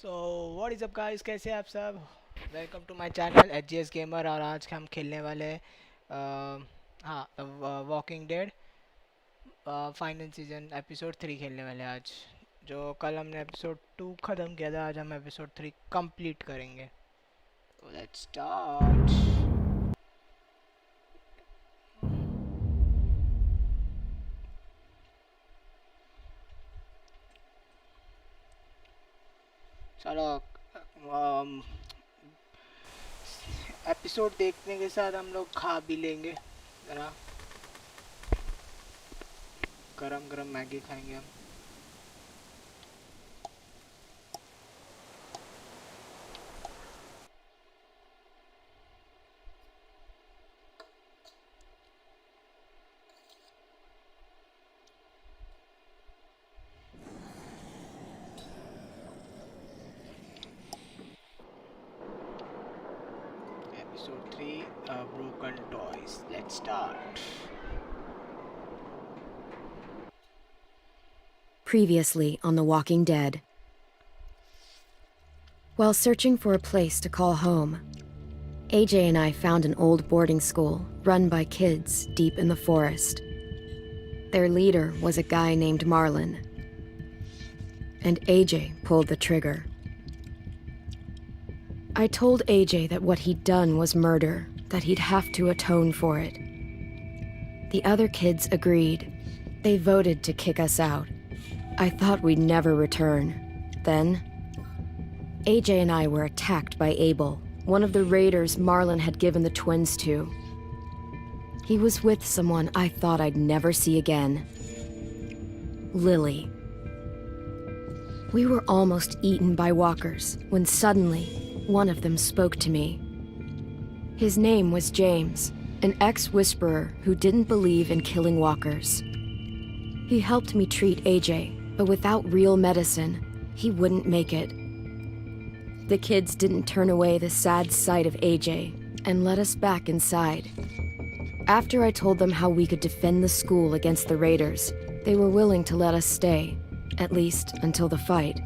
So what is up guys, कैसे हैं आप सब। Welcome to my channel H gamer. और आज हम खेलने वाले हाँ walking dead final season episode 3 खेलने वाले हैं आज। जो कल हमने एपिसोड 2 ख़त्म किया था, आज हम एपिसोड 3 कंप्लीट करेंगे। Let's start. चलो, एपिसोड देखने के साथ हम लोग खा भी लेंगे। ज़रा गरम गरम मैगी खाएंगे हम। Episode 3, Broken Toys. Let's start. Previously on The Walking Dead. While searching for a place to call home, AJ and I found an old boarding school run by kids deep in the forest. Their leader was a guy named Marlon, and AJ pulled the trigger. I told AJ that what he'd done was murder, that he'd have to atone for it. The other kids agreed. They voted to kick us out. I thought we'd never return. Then, AJ and I were attacked by Abel, one of the raiders Marlon had given the twins to. He was with someone I thought I'd never see again. Lily. We were almost eaten by walkers when suddenly, one of them spoke to me. His name was James, an ex-whisperer who didn't believe in killing walkers. He helped me treat AJ, but without real medicine, he wouldn't make it. The kids didn't turn away the sad sight of AJ and let us back inside. After I told them how we could defend the school against the raiders, they were willing to let us stay, at least until the fight.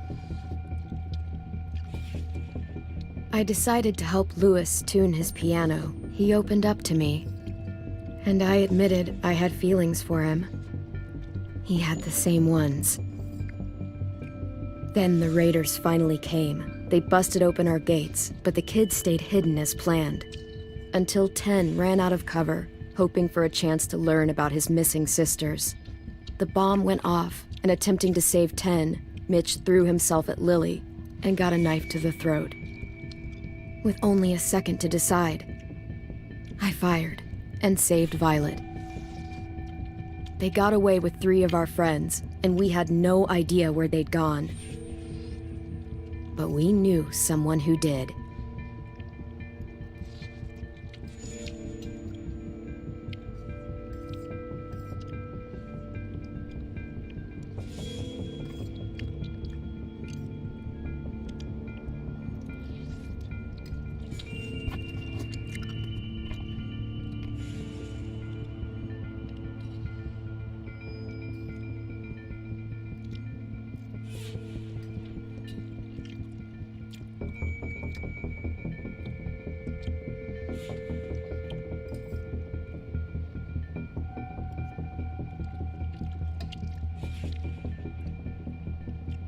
I decided to help Louis tune his piano. He opened up to me, and I admitted I had feelings for him. He had the same ones. Then the raiders finally came. They busted open our gates, but the kids stayed hidden as planned. Until Ten ran out of cover, hoping for a chance to learn about his missing sisters. The bomb went off, and attempting to save Ten, Mitch threw himself at Lily and got a knife to the throat. With only a second to decide, I fired and saved Violet. They got away with 3 of our friends, and we had no idea where they'd gone. But we knew someone who did.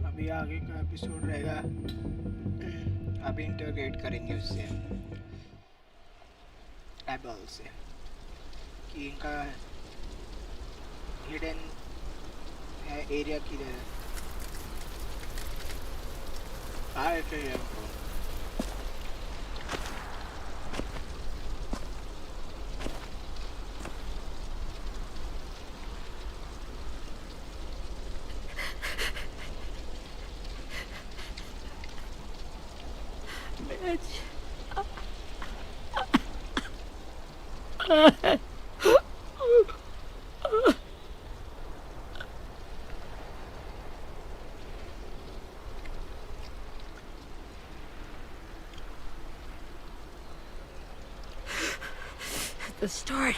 अभी आगे का episode रहेगा, अभी interrogate करेंगे उससे, able से, कि इनका हिडन है एरिया किधर है। आए चाहिए हमको। At the start,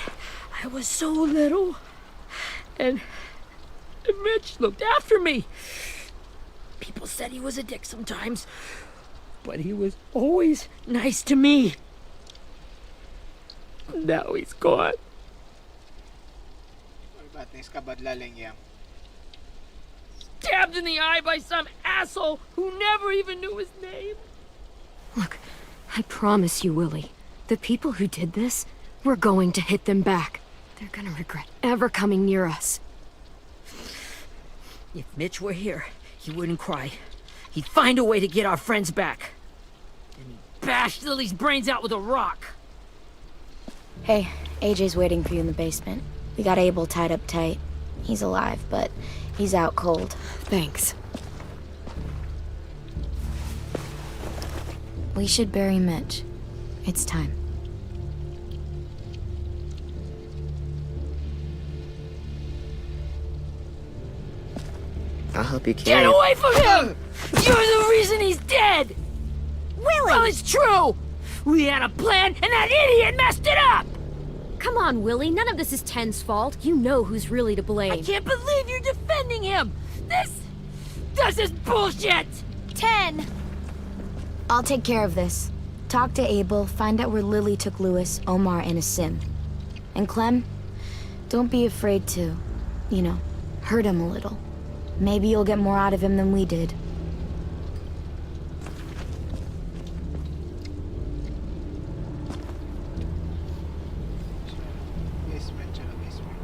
I was so little, and Mitch looked after me. People People said he was a dick sometimes, but he was always nice to me. Now he's gone. कोई बात नहीं, इसका बदला लेंगे हम. Stabbed in the eye by some asshole who never even knew his name. Look, I promise you, Willie, the people who did this, we're going to hit them back. They're gonna regret ever coming near us. If Mitch were here, he wouldn't cry. He'd find a way to get our friends back. And he'd bash Lily's brains out with a rock. Hey, AJ's waiting for you in the basement. We got Abel tied up tight. He's alive, but he's out cold. Thanks. We should bury Mitch. It's time. I'll help you carry Get it. away from him! You're the reason he's dead! Willie! Well, it's true! We had a plan, and that idiot messed it up! Come on, Willie, none of this is Ten's fault. You know who's really to blame. I can't believe you're defending him! This is bullshit! 10! I'll take care of this. Talk to Abel, find out where Lily took Lewis, Omar, and Asim. And Clem, don't be afraid to, hurt him a little. Maybe you'll get more out of him than we did. Basement चलो basement.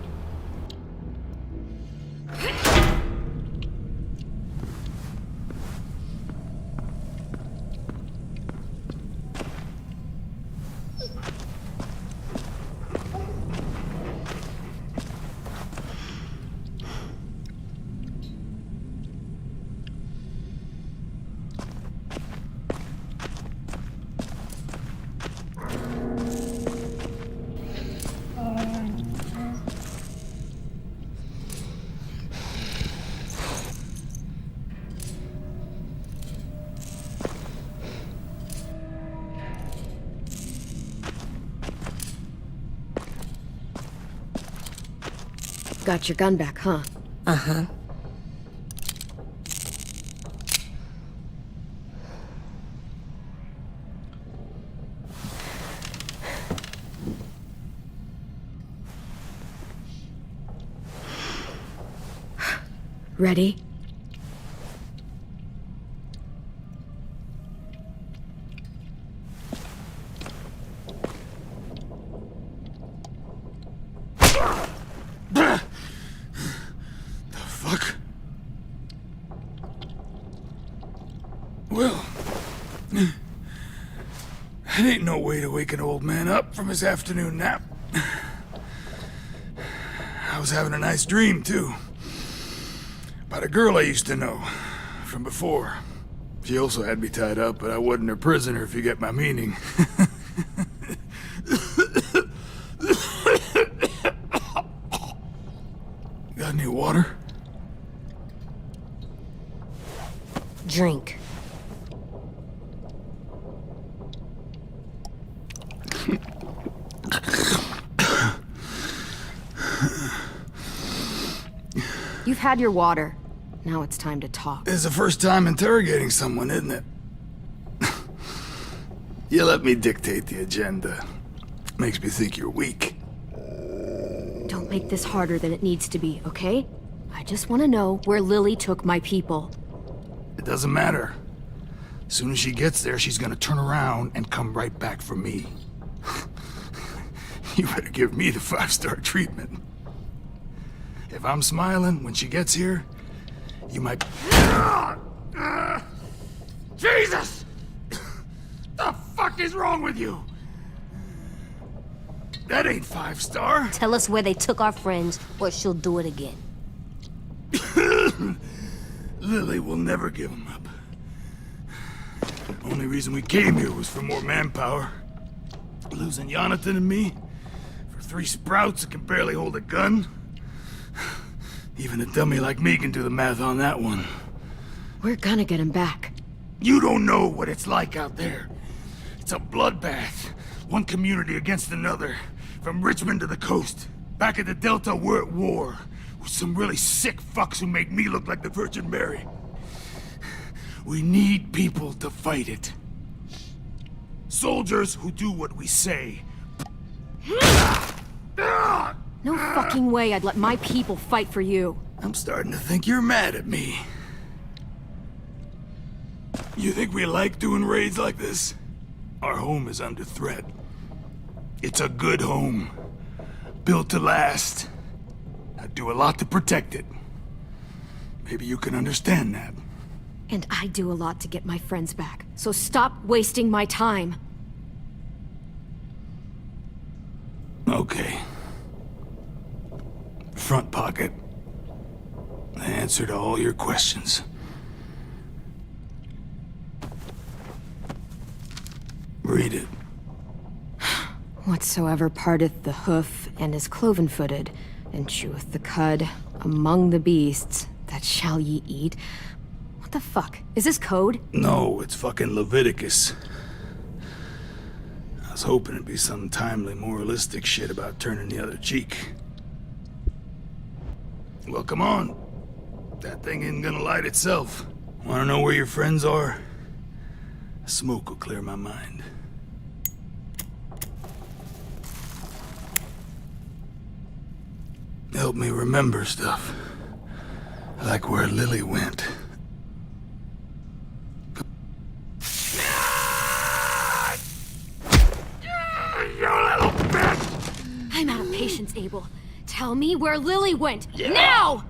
Got your gun back, huh? Uh-huh. Ready? Well, that ain't no way to wake an old man up from his afternoon nap. I was having a nice dream, too. About a girl I used to know from before. She also had me tied up, but I wasn't her prisoner, if you get my meaning. Got any water? Drink. You've had your water. Now it's time to talk. It's the first time interrogating someone, isn't it? You let me dictate the agenda. Makes me think you're weak. Don't make this harder than it needs to be, okay? I just want to know where Lily took my people. It doesn't matter. As soon as she gets there, she's gonna turn around and come right back for me. You better give me the 5-star treatment. If I'm smiling when she gets here, you might... Jesus! The fuck is wrong with you? That ain't 5-star. Tell us where they took our friends, or she'll do it again. Lily will never give them up. Only reason we came here was for more manpower. Losing Jonathan and me for 3 sprouts that can barely hold a gun. Even a dummy like me can do the math on that one. We're gonna get him back. You don't know what it's like out there. It's a bloodbath. One community against another. From Richmond to the coast. Back at the Delta, we're at war. With some really sick fucks who make me look like the Virgin Mary. We need people to fight it. Soldiers who do what we say. No fucking way I'd let my people fight for you. I'm starting to think you're mad at me. You think we like doing raids like this? Our home is under threat. It's a good home. Built to last. I'd do a lot to protect it. Maybe you can understand that. And I do a lot to get my friends back, so stop wasting my time. Okay. Front pocket. The answer to all your questions. Read it. Whatsoever parteth the hoof and is cloven-footed, and cheweth the cud among the beasts, that shall ye eat. What the fuck? Is this code? No, it's fucking Leviticus. I was hoping it'd be some timely moralistic shit about turning the other cheek. Well, come on. That thing isn't gonna light itself. Wanna know where your friends are? Smoke will clear my mind. Help me remember stuff. Like where Lily went. I'm out of patience, Abel. Tell me where Lily went. Now!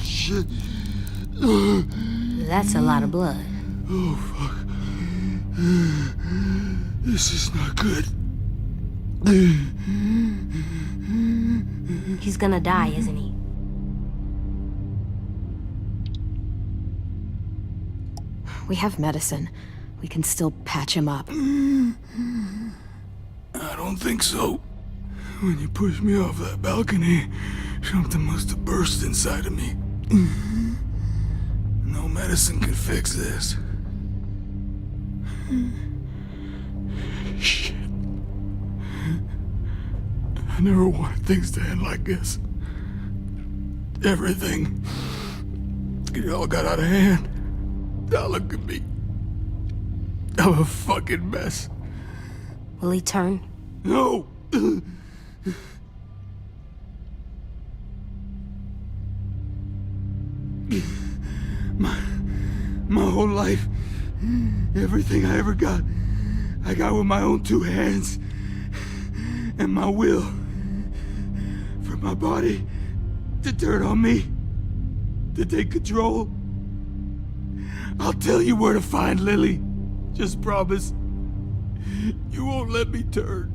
Shit. That's a lot of blood. Oh, fuck. This is not good. He's gonna die, isn't he? We have medicine. We can still patch him up. I don't think so. When you pushed me off that balcony, something must have burst inside of me. No medicine can fix this. Shit. I never wanted things to end like this. Everything. It all got out of hand. Now look at me. I'm a fucking mess. Will he turn? No! My whole life, everything I ever got, I got with my own two hands and my will. For my body to turn on me, to take control. I'll tell you where to find Lily. Just promise. You won't let me turn.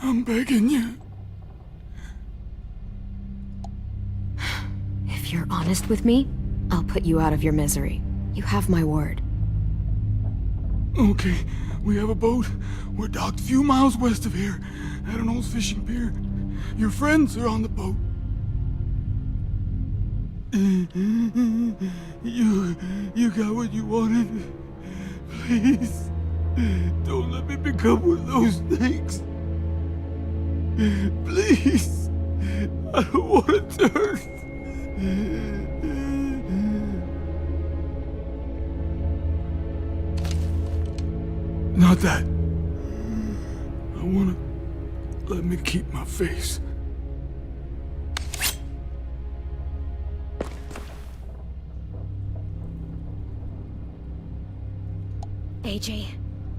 I'm begging you. If you're honest with me, I'll put you out of your misery. You have my word. Okay, we have a boat. We're docked a few miles west of here, at an old fishing pier. Your friends are on the boat. You got what you wanted. Please, don't let me become one of those things. Please, I don't want to turn. Not that. I wanna let me keep my face. AJ,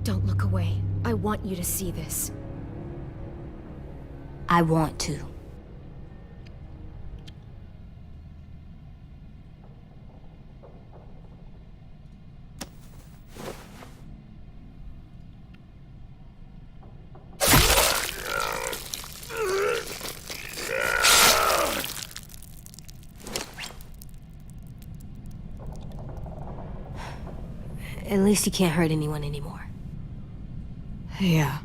don't look away. I want you to see this. I want to. At least he can't hurt anyone anymore. Yeah.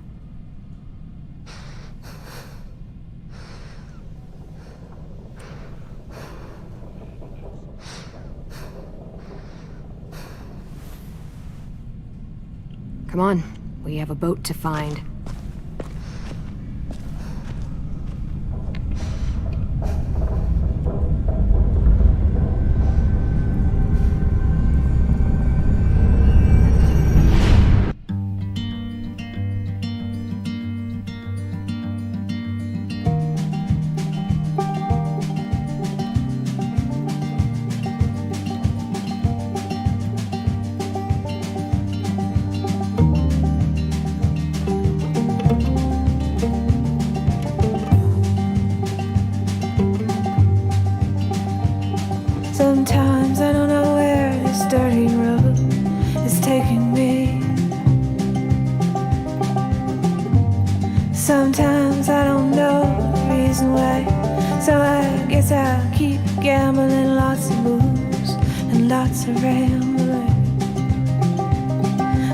Come on, we have a boat to find. Sometimes I don't know where this dirty road is taking me. Sometimes I don't know the reason why. So I guess I'll keep gambling, lots of moves and lots of rambling.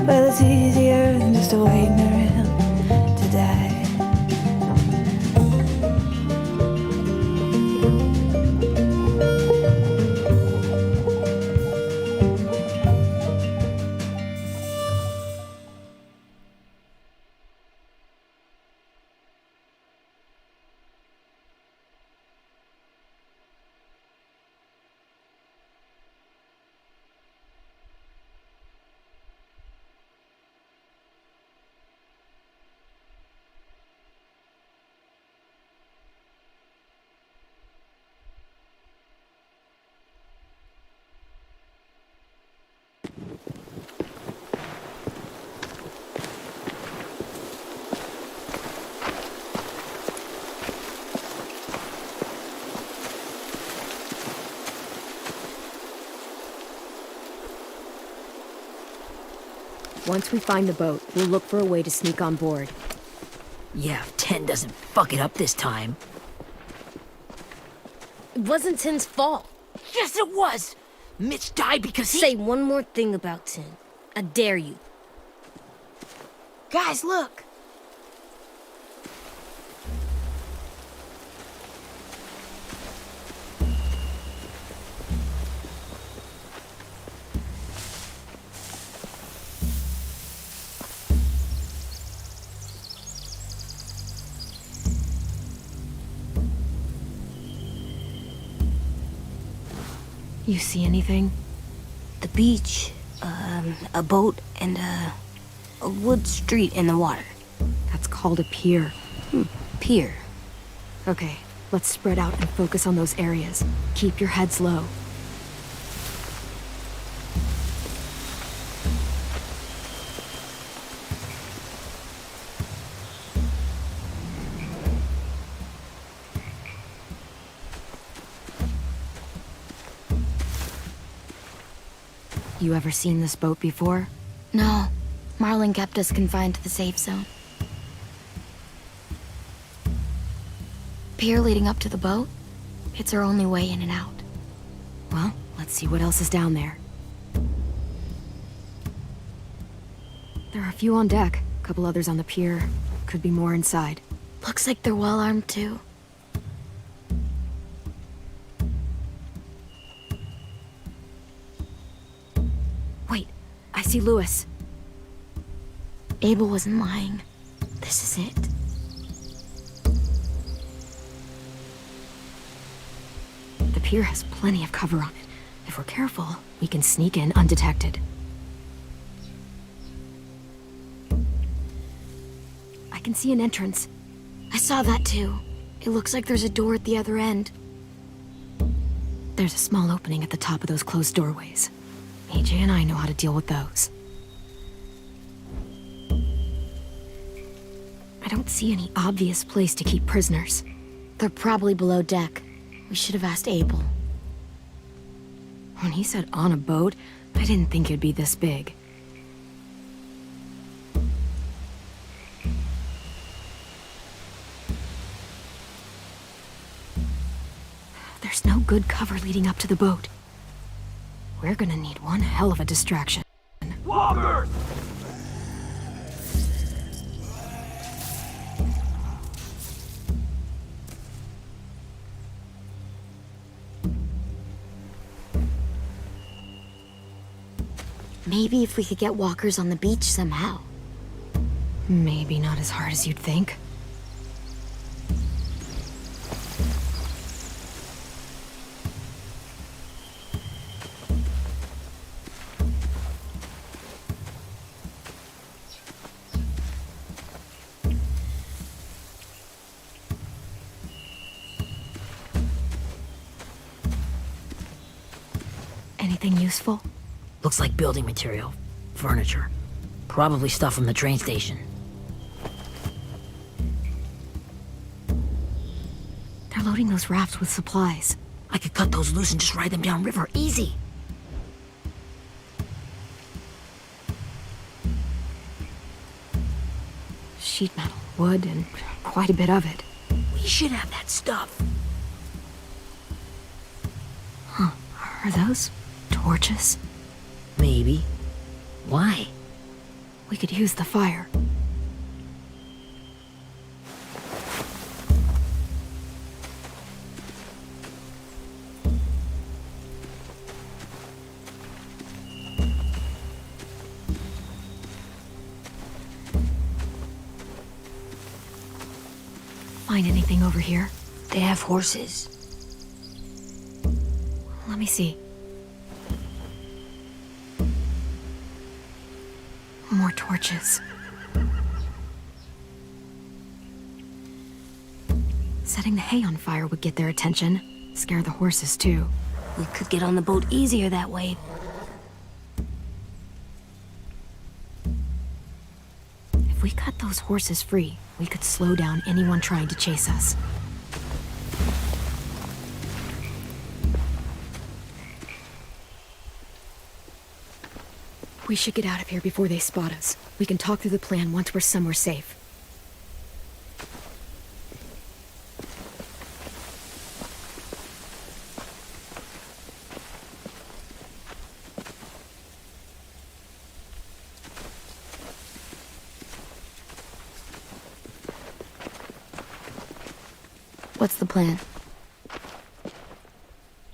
Well, it's easier than just waiting around to die. Once we find the boat, we'll look for a way to sneak on board. Yeah, if Ten doesn't fuck it up this time. It wasn't Tin's fault. Yes, it was! Mitch died because he— Say one more thing about Tin. I dare you. Guys, look! You see anything? The beach, a boat, and a wood street in the water. That's called a pier. Pier. Okay, let's spread out and focus on those areas. Keep your heads low. You ever seen this boat before? No, Marlin kept us confined to the safe zone. Pier leading up to the boat? It's our only way in and out. Well, let's see what else is down there. There are a few on deck, a couple others on the pier. Could be more inside. Looks like they're well armed too. Wait, I see Lewis. Abel wasn't lying. This is it. The pier has plenty of cover on it. If we're careful, we can sneak in undetected. I can see an entrance. I saw that too. It looks like there's a door at the other end. There's a small opening at the top of those closed doorways. AJ and I know how to deal with those. I don't see any obvious place to keep prisoners. They're probably below deck. We should have asked Abel. When he said on a boat, I didn't think it'd be this big. There's no good cover leading up to the boat. We're gonna need one hell of a distraction. Walker! Maybe if we could get walkers on the beach somehow. Maybe not as hard as you'd think. Anything useful? Looks like building material. Furniture. Probably stuff from the train station. They're loading those rafts with supplies. I could cut those loose and just ride them downriver. Easy. Sheet metal, wood, and quite a bit of it. We should have that stuff. Are those torches? Maybe. Why? We could use the fire. Find anything over here? They have horses. Let me see. More torches. Setting the hay on fire would get their attention. Scare the horses, too. We could get on the boat easier that way. If we cut those horses free, we could slow down anyone trying to chase us. We should get out of here before they spot us. We can talk through the plan once we're somewhere safe. What's the plan?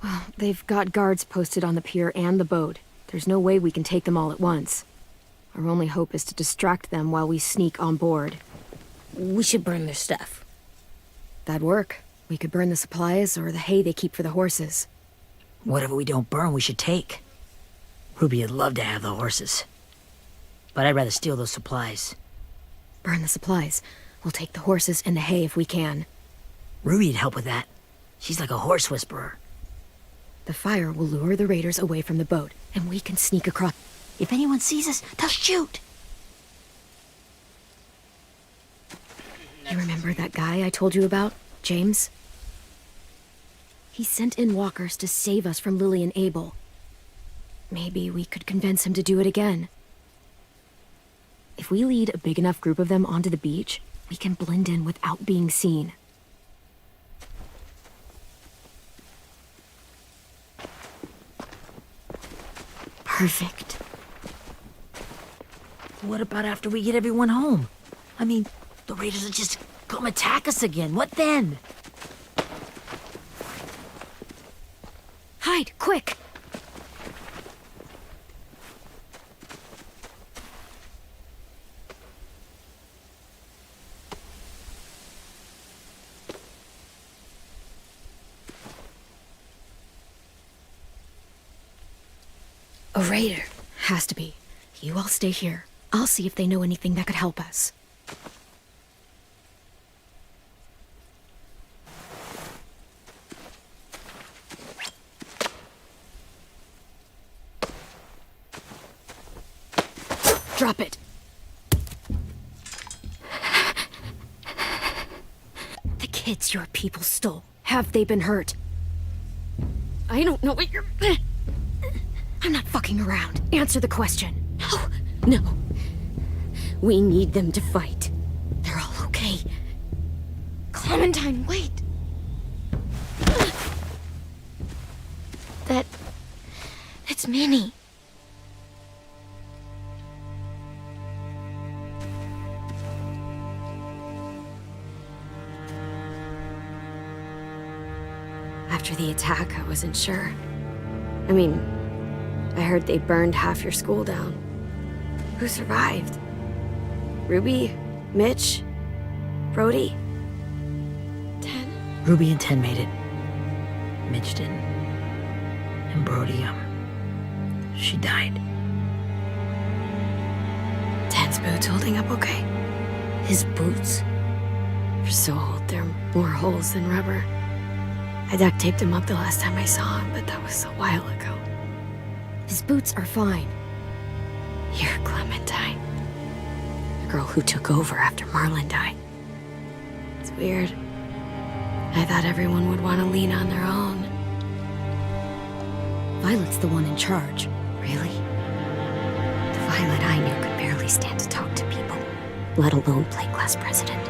Well, they've got guards posted on the pier and the boat. There's no way we can take them all at once. Our only hope is to distract them while we sneak on board. We should burn their stuff. That'd work. We could burn the supplies or the hay they keep for the horses. Whatever we don't burn, we should take. Ruby'd love to have the horses. But I'd rather steal those supplies. Burn the supplies. We'll take the horses and the hay if we can. Ruby'd help with that. She's like a horse whisperer. The fire will lure the raiders away from the boat, and we can sneak across. If anyone sees us, they'll shoot. You remember that guy I told you about? James? He sent in walkers to save us from Lily and Abel. Maybe we could convince him to do it again. If we lead a big enough group of them onto the beach, we can blend in without being seen. Perfect. What about after we get everyone home? I mean, the raiders will just come attack us again. What then? Hide, quick! A raider. Has to be. You all stay here. I'll see if they know anything that could help us. Drop it. The kids your people stole. Have they been hurt? I don't know what you're... I'm not fucking around. Answer the question. No. We need them to fight. They're all okay. Clementine, wait. That's Minnie. After the attack, I wasn't sure. I mean, I heard they burned half your school down. Who survived? Ruby? Mitch? Brody? 10? Ruby and 10 made it. Mitch didn't. And Brody, she died. 10's boots holding up okay? His boots. They're so old, there are more holes than rubber. I duct taped him up the last time I saw him, but that was a while ago. His boots are fine. You're Clementine. The girl who took over after Marlon died. It's weird. I thought everyone would want to lean on their own. Violet's the one in charge. Really? The Violet I knew could barely stand to talk to people, let alone play class president.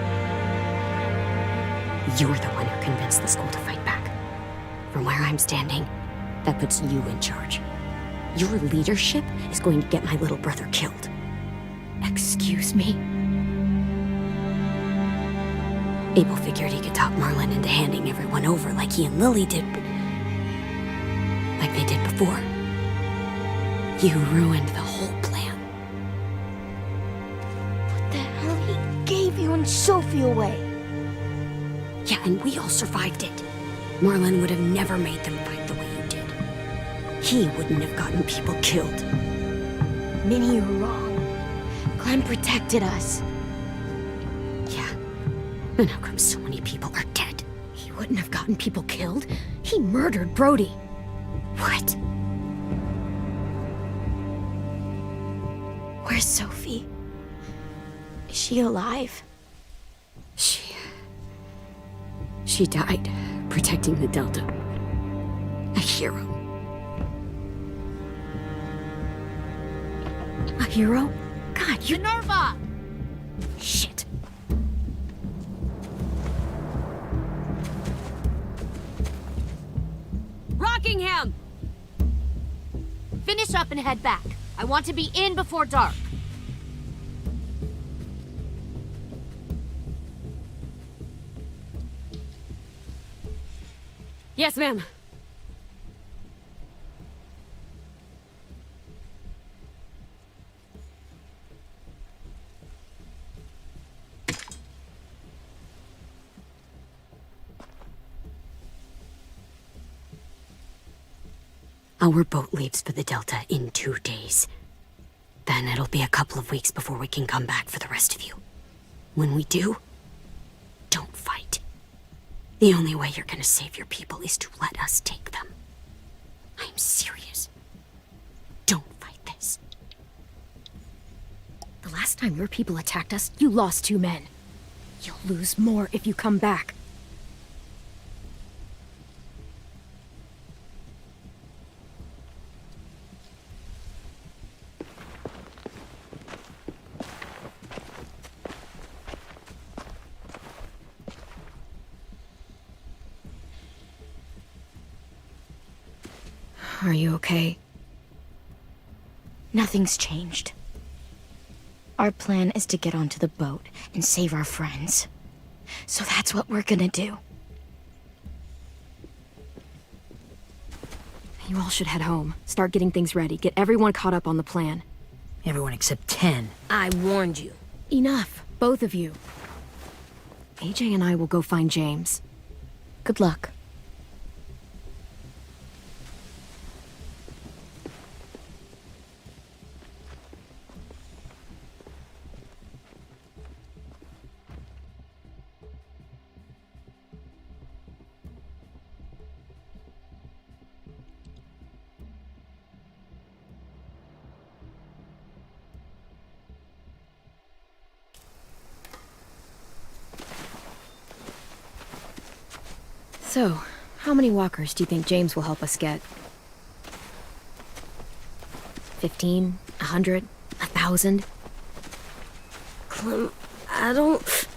You're the one who convinced the school to fight back. From where I'm standing, that puts you in charge. Your leadership is going to get my little brother killed. Excuse me? Abel figured he could talk Marlon into handing everyone over like he and Lily did, but like they did before. You ruined the whole plan. What the hell? He gave you and Sophie away. Yeah, and we all survived it. Marlon would have never made them fight the way you did. He wouldn't have gotten people killed. Minnie, you're wrong. Clem protected us. Yeah. And how come so many people are dead? He wouldn't have gotten people killed. He murdered Brody. What? Where's Sophie? Is she alive? She died protecting the Delta. A hero. A hero? God, you... Minerva! Shit. Rockingham! Finish up and head back. I want to be in before dark. Yes, ma'am. Our boat leaves for the Delta in 2 days. Then it'll be a couple of weeks before we can come back for the rest of you. When we do, don't fight. The only way you're gonna save your people is to let us take them. I'm serious. Don't fight this. The last time your people attacked us, you lost 2 men. You'll lose more if you come back. Are you okay? Nothing's changed. Our plan is to get onto the boat and save our friends. So that's what we're gonna do. You all should head home. Start getting things ready. Get everyone caught up on the plan. Everyone except 10. I warned you. Enough, both of you. AJ and I will go find James. Good luck. So, how many walkers do you think James will help us get? 15? 100? 1,000? Clem, I don't...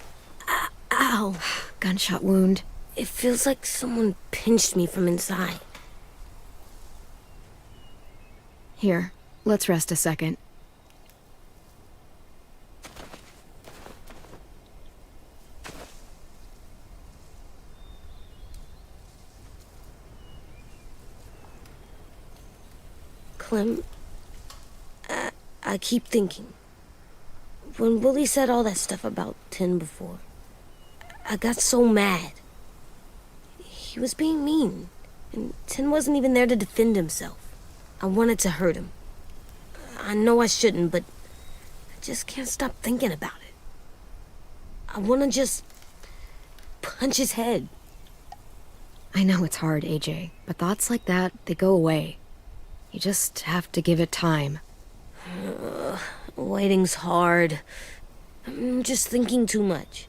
Ow. Gunshot wound. It feels like someone pinched me from inside. Here, let's rest a second. Clem, I keep thinking. When Willie said all that stuff about Tin before, I got so mad. He was being mean, and Tin wasn't even there to defend himself. I wanted to hurt him. I know I shouldn't, but I just can't stop thinking about it. I want to just punch his head. I know it's hard, AJ, but thoughts like that, they go away. You just have to give it time. Waiting's hard. I'm just thinking too much.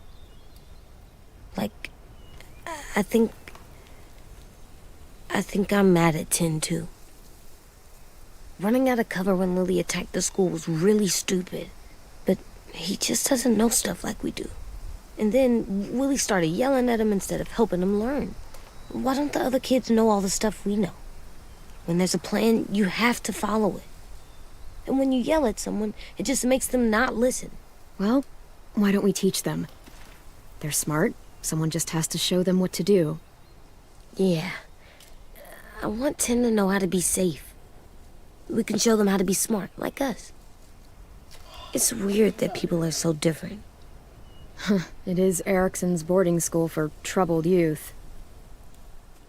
Like, I think I'm mad at Tin, too. Running out of cover when Lily attacked the school was really stupid. But he just doesn't know stuff like we do. And then Willie started yelling at him instead of helping him learn. Why don't the other kids know all the stuff we know? When there's a plan, you have to follow it. And when you yell at someone, it just makes them not listen. Well, why don't we teach them? They're smart. Someone just has to show them what to do. Yeah. I want Tin to know how to be safe. We can show them how to be smart, like us. It's weird that people are so different. It is Erickson's boarding school for troubled youth.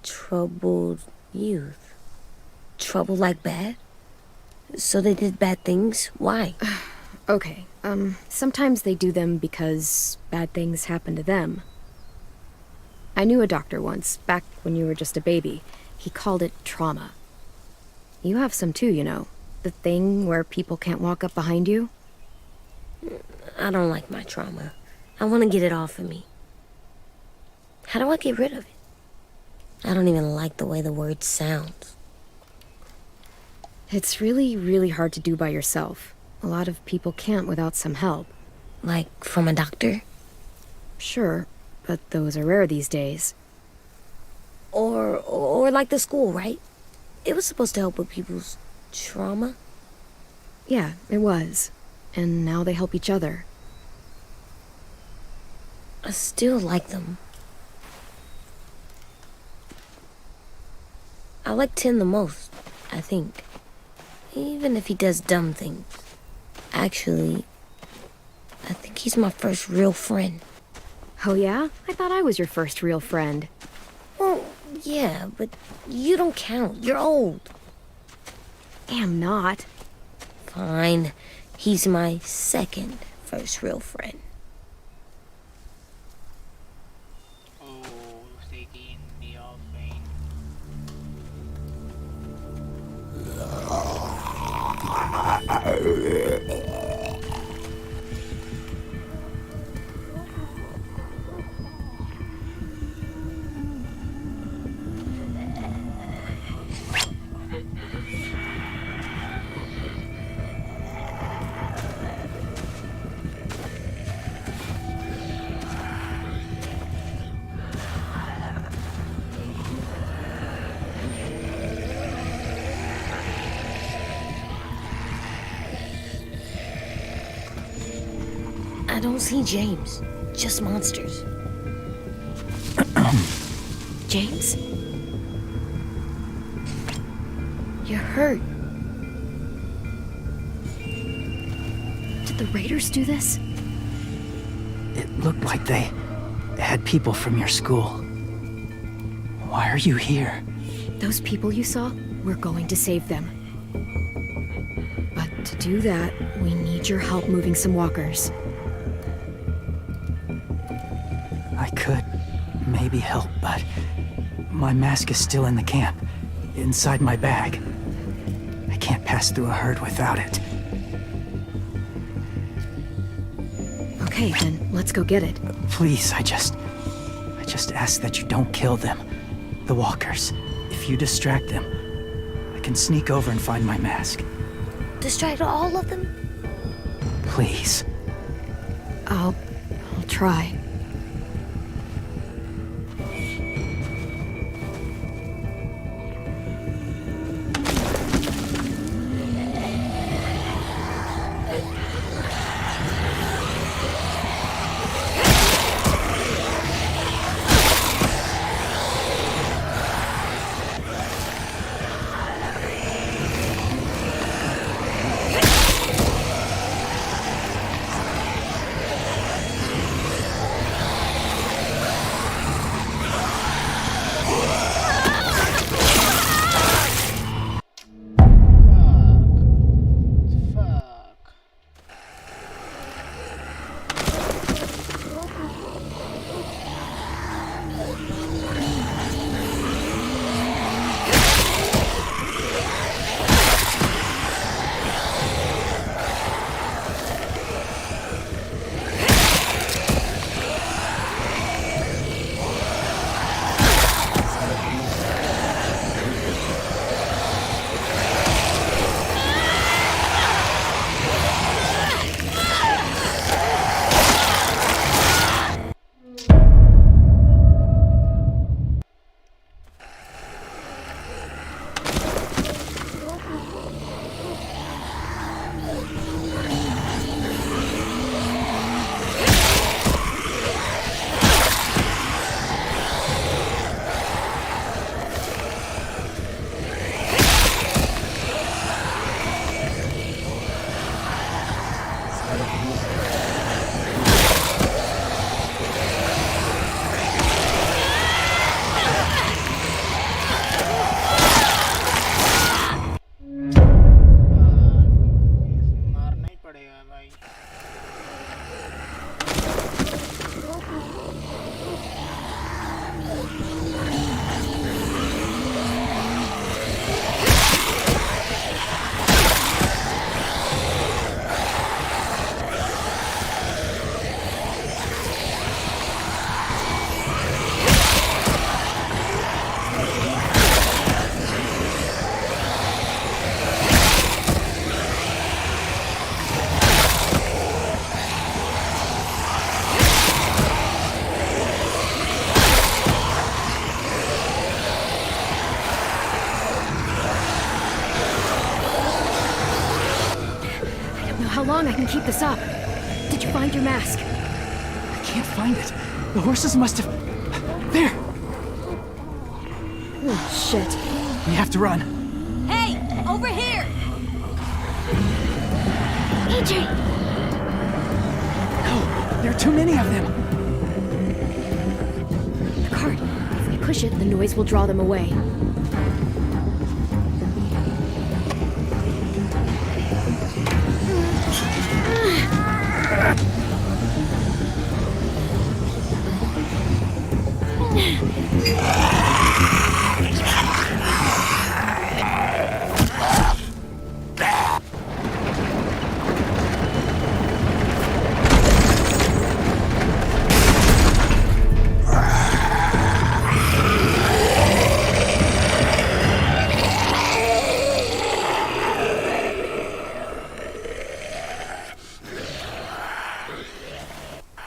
Troubled youth? Trouble like bad? So they did bad things? Why? Okay, sometimes they do them because bad things happen to them. I knew a doctor once, back when you were just a baby. He called it trauma. You have some too, you know. The thing where people can't walk up behind you. I don't like my trauma. I want to get it off of me. How do I get rid of it? I don't even like the way the word sounds. It's really, really hard to do by yourself. A lot of people can't without some help. Like from a doctor? Sure, but those are rare these days. Or like the school, right? It was supposed to help with people's trauma. Yeah, it was. And now they help each other. I still like them. I like Tin the most, I think. Even if he does dumb things. Actually, I think he's my first real friend. Oh yeah? I thought I was your first real friend. Well, yeah, but you don't count. You're old. Am not. Fine. He's my second first real friend. Oh, taking me off vein. I don't see James. Just monsters. James? You're hurt. Did the Raiders do this? It looked like they had people from your school. Why are you here? Those people you saw, we're going to save them. But to do that, we need your help moving some walkers. I could maybe help, but my mask is still in the camp, inside my bag. I can't pass through a herd without it. Okay, then let's go get it. Please, I just ask that you don't kill them. The walkers. If you distract them, I can sneak over and find my mask. Distract all of them? Please. I'll try. keep this up. Did you find your mask? I can't find it. The horses must have... There! Oh, shit. We have to run. Hey, over here! AJ! No, there are too many of them. The cart. If we push it, the noise will draw them away.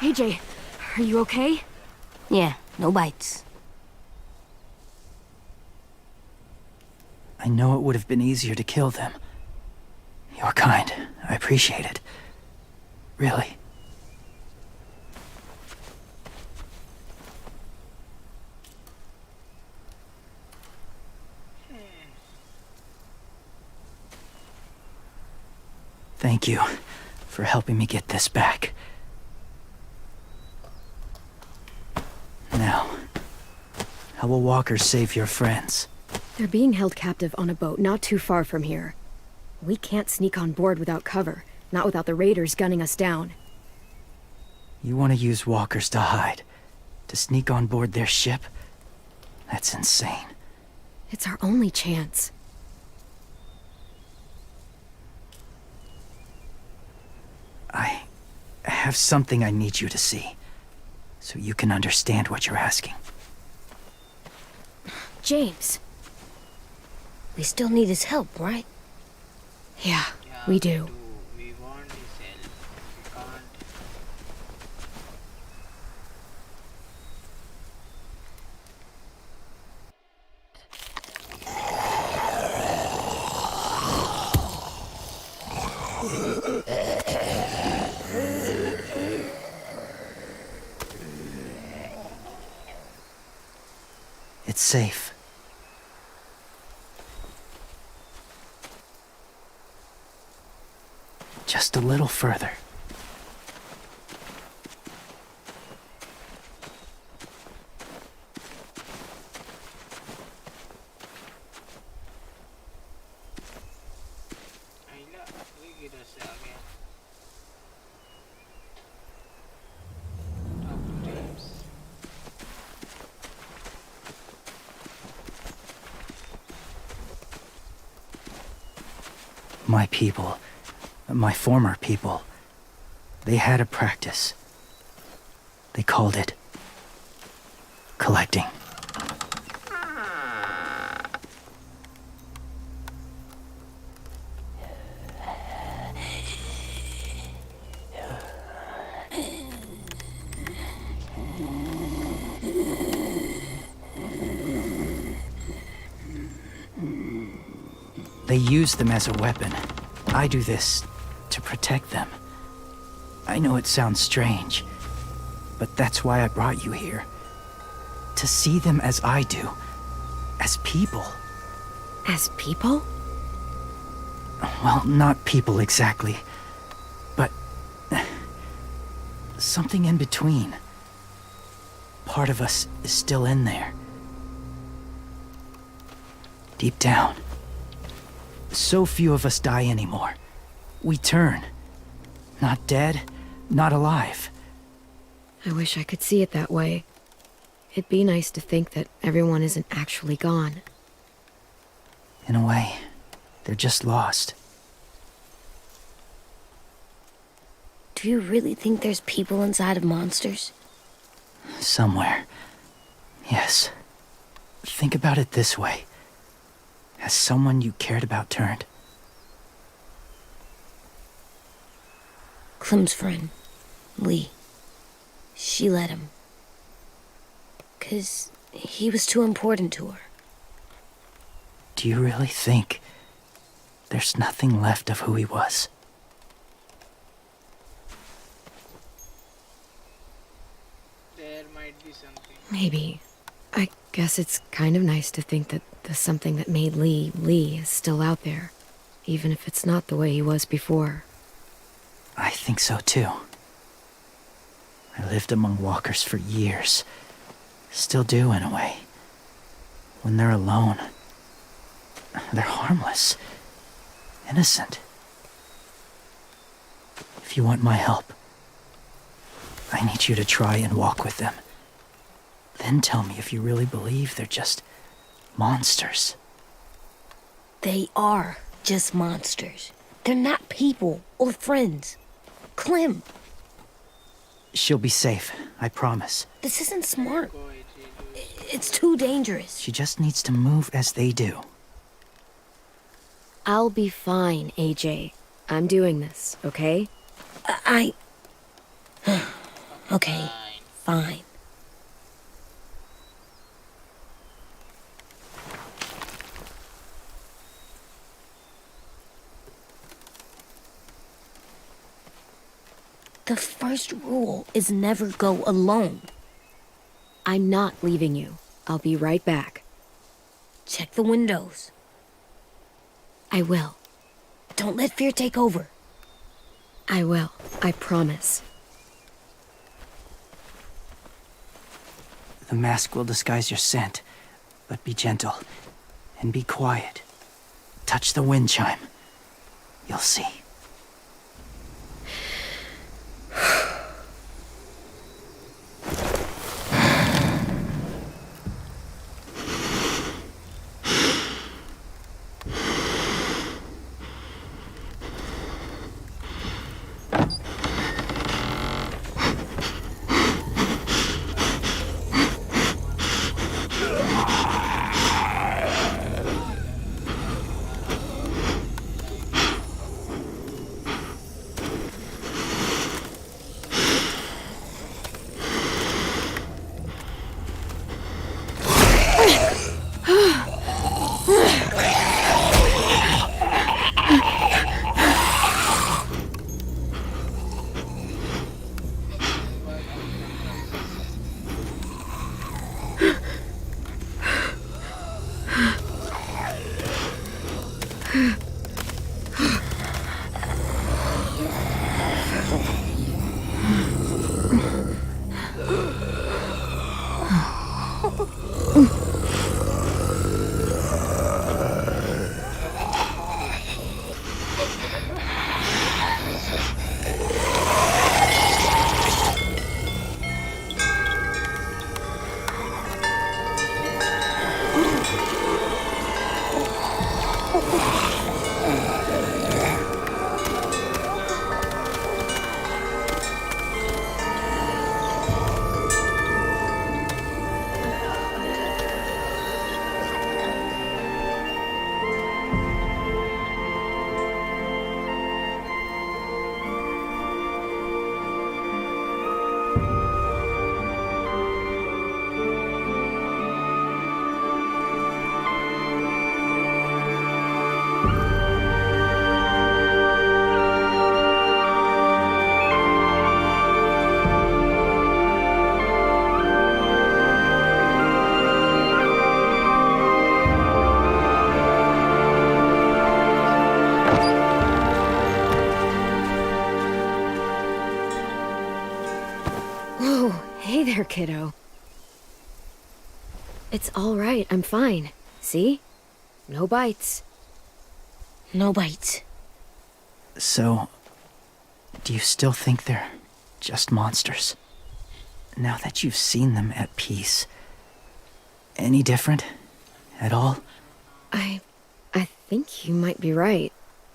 AJ, are you okay? Yeah, no bites. I know it would have been easier to kill them. You're kind. I appreciate it. Really. Thank you for helping me get this back. Now, how will walkers save your friends? They're being held captive on a boat not too far from here. We can't sneak on board without cover, not without the raiders gunning us down. You want to use walkers to hide? To sneak on board their ship? That's insane. It's our only chance. I have something I need you to see, so you can understand what you're asking. James. We still need his help, right? Yeah, we do. We want his help. We can't. It's safe. Just a little further. आइला वही किधर से आ गया Talk to James. My people, my former people, they had a practice. They called it collecting. They use them as a weapon. I do this to protect them. I know it sounds strange, but that's why I brought you here. To see them as I do. As people. As people? Well, not people exactly, but something in between. Part of us is still in there. Deep down. So few of us die anymore. We turn. Not dead, not alive. I wish I could see it that way. It'd be nice to think that everyone isn't actually gone. In a way, they're just lost. Do you really think there's people inside of monsters? Somewhere. Yes. Think about it this way. Has someone you cared about turned? Clem's friend, Lee. She let him. 'Cause he was too important to her. Do you really think there's nothing left of who he was? might be something. Maybe. I guess it's kind of nice to think that the something that made Lee Lee is still out there, even if it's not the way he was before. I think so too. I lived among walkers for years. Still do, in a way. When they're alone, they're harmless. Innocent. If you want my help, I need you to try and walk with them. Then tell me if you really believe they're just monsters. They are just monsters. They're not people or friends. Clem, She'll be safe, I promise. this isn't smart. Go AJ, do it. It's too dangerous. She just needs to move as they do. I'll be fine, AJ. I'm doing this, okay? I... Okay, fine. The first rule is never go alone. I'm not leaving you. I'll be right back. Check the windows. I will. Don't let fear take over. I will. I promise. The mask will disguise your scent, but be gentle and be quiet. Touch the wind chime. You'll see. Whoa, hey there, kiddo. It's all right. I'm fine. See? No bites. No bites. So, do you still think they're just monsters? Now that you've seen them at peace, any different at all? I think you might be right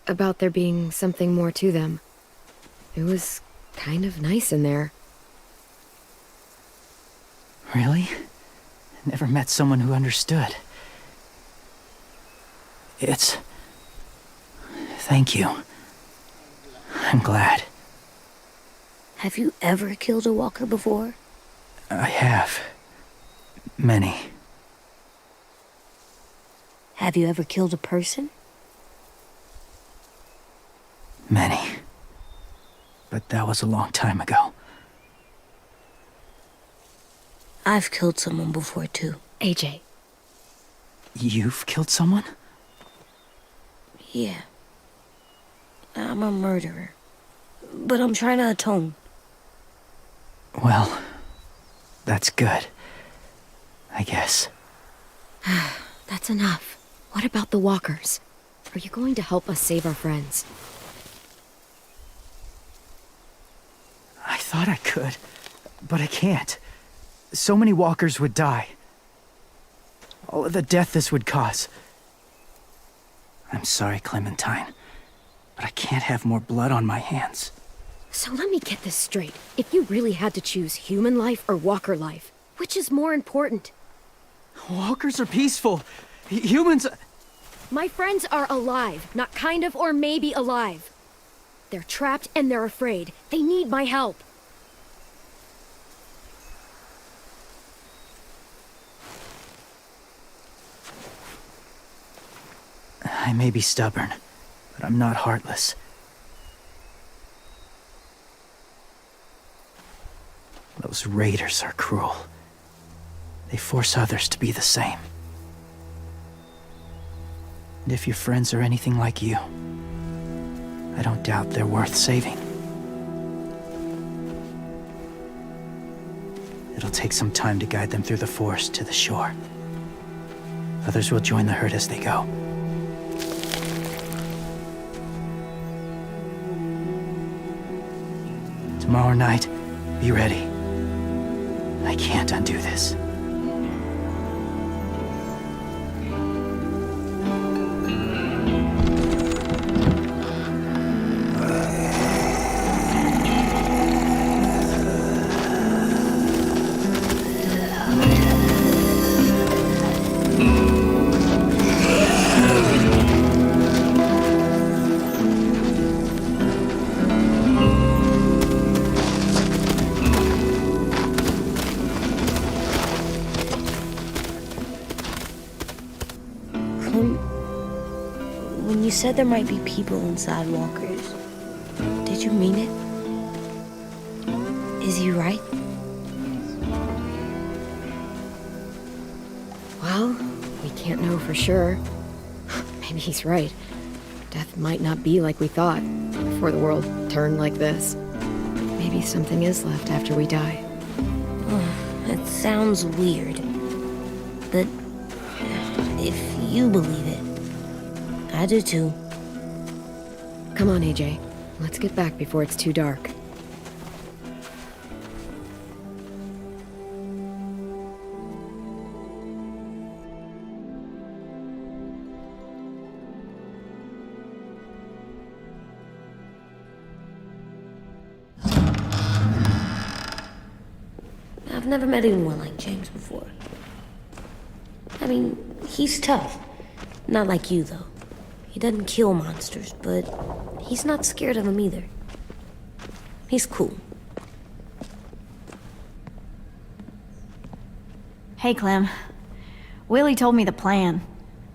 about there being something more to them. It was kind of nice in there. Really? Never met someone who understood. Thank you. I'm glad. Have you ever killed a walker before? I have. Many. Have you ever killed a person? Many. But that was a long time ago. I've killed someone before, too. AJ, You've killed someone? Yeah. I'm a murderer. But I'm trying to atone. Well, that's good. I guess. that's enough. What about the walkers? Are you going to help us save our friends? I thought I could, but I can't. So many walkers would die. All of the death this would cause. I'm sorry, Clementine, but I can't have more blood on my hands. So let me get this straight. If you really had to choose human life or walker life, which is more important? Walkers are peaceful. Humans... My friends are alive, not kind of or maybe alive. They're trapped and they're afraid. They need my help. I may be stubborn, but I'm not heartless. Those raiders are cruel. They force others to be the same. And if your friends are anything like you, I don't doubt they're worth saving. It'll take some time to guide them through the forest to the shore. Others will join the herd as they go. Tomorrow night, be ready. I can't undo this. When you said there might be people inside walkers, did you mean it? Is he right? Well, we can't know for sure. Maybe he's right. Death might not be like we thought before the world turned like this. Maybe something is left after we die. It sounds weird. But if you believe it, I do too. Come on, AJ. Let's get back before it's too dark. I've never met anyone like James before. I mean, he's tough. Not like you, though. He doesn't kill monsters, but he's not scared of them either. He's cool. Hey, Clem. Willie told me the plan.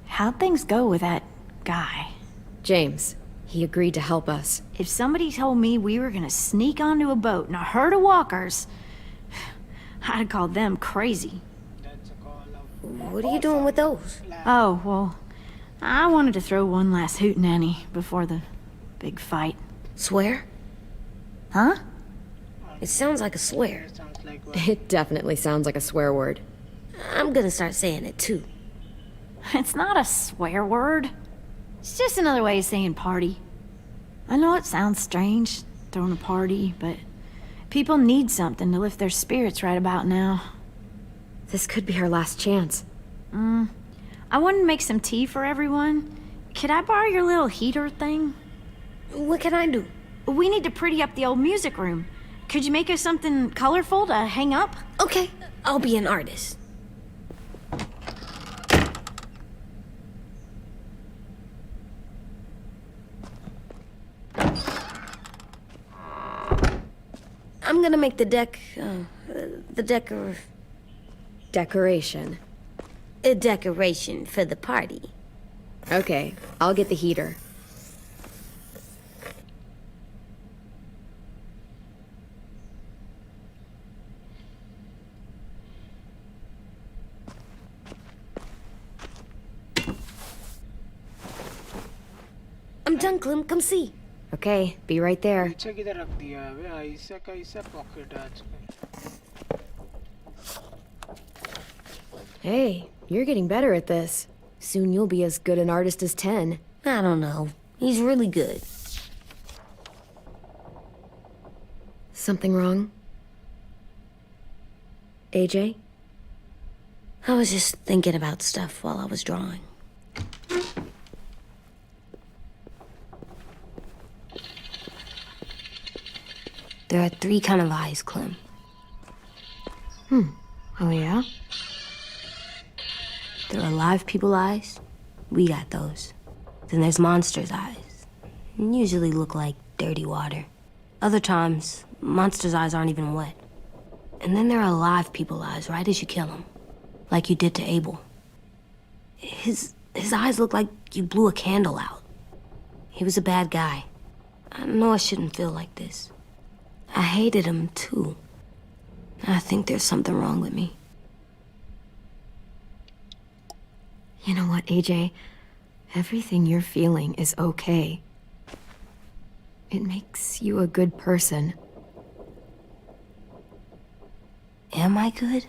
How'd things go with that guy? James, he agreed to help us. If somebody told me we were gonna sneak onto a boat in a herd of walkers, I'd call them crazy. What are you doing with those? Oh, well, I wanted to throw one last hootenanny before the big fight. Swear? Huh? It sounds like a swear. It definitely sounds like a swear word. I'm gonna start saying it too. It's not a swear word. It's just another way of saying party. I know it sounds strange, throwing a party, but people need something to lift their spirits right about now. This could be our last chance. I wanted to make some tea for everyone. Could I borrow your little heater thing? What can I do? We need to pretty up the old music room. Could you make us something colorful to hang up? Okay, I'll be an artist. I'm gonna make the Decoration. a decoration for the party. Okay, I'll get the heater. done, Clem. Come see. Okay, be right there. पीछे किधर रख दिया है बे? ऐसा कैसा pocket है आजकल? Hey, you're getting better at this. Soon you'll be as good an artist as 10. I don't know. He's really good. Something wrong? AJ? I was just thinking about stuff while I was drawing. There are 3 kind of eyes, Clem. Oh, yeah? There are live people eyes. We got those. Then there's monsters' eyes. Usually look like dirty water. Other times, monsters' eyes aren't even wet. And then there are live people eyes right as you kill them. Like you did to Abel. His eyes look like you blew a candle out. He was a bad guy. I know I shouldn't feel like this. I hated him, too. I think there's something wrong with me. You know what, AJ? Everything you're feeling is okay. It makes you a good person. Am I good?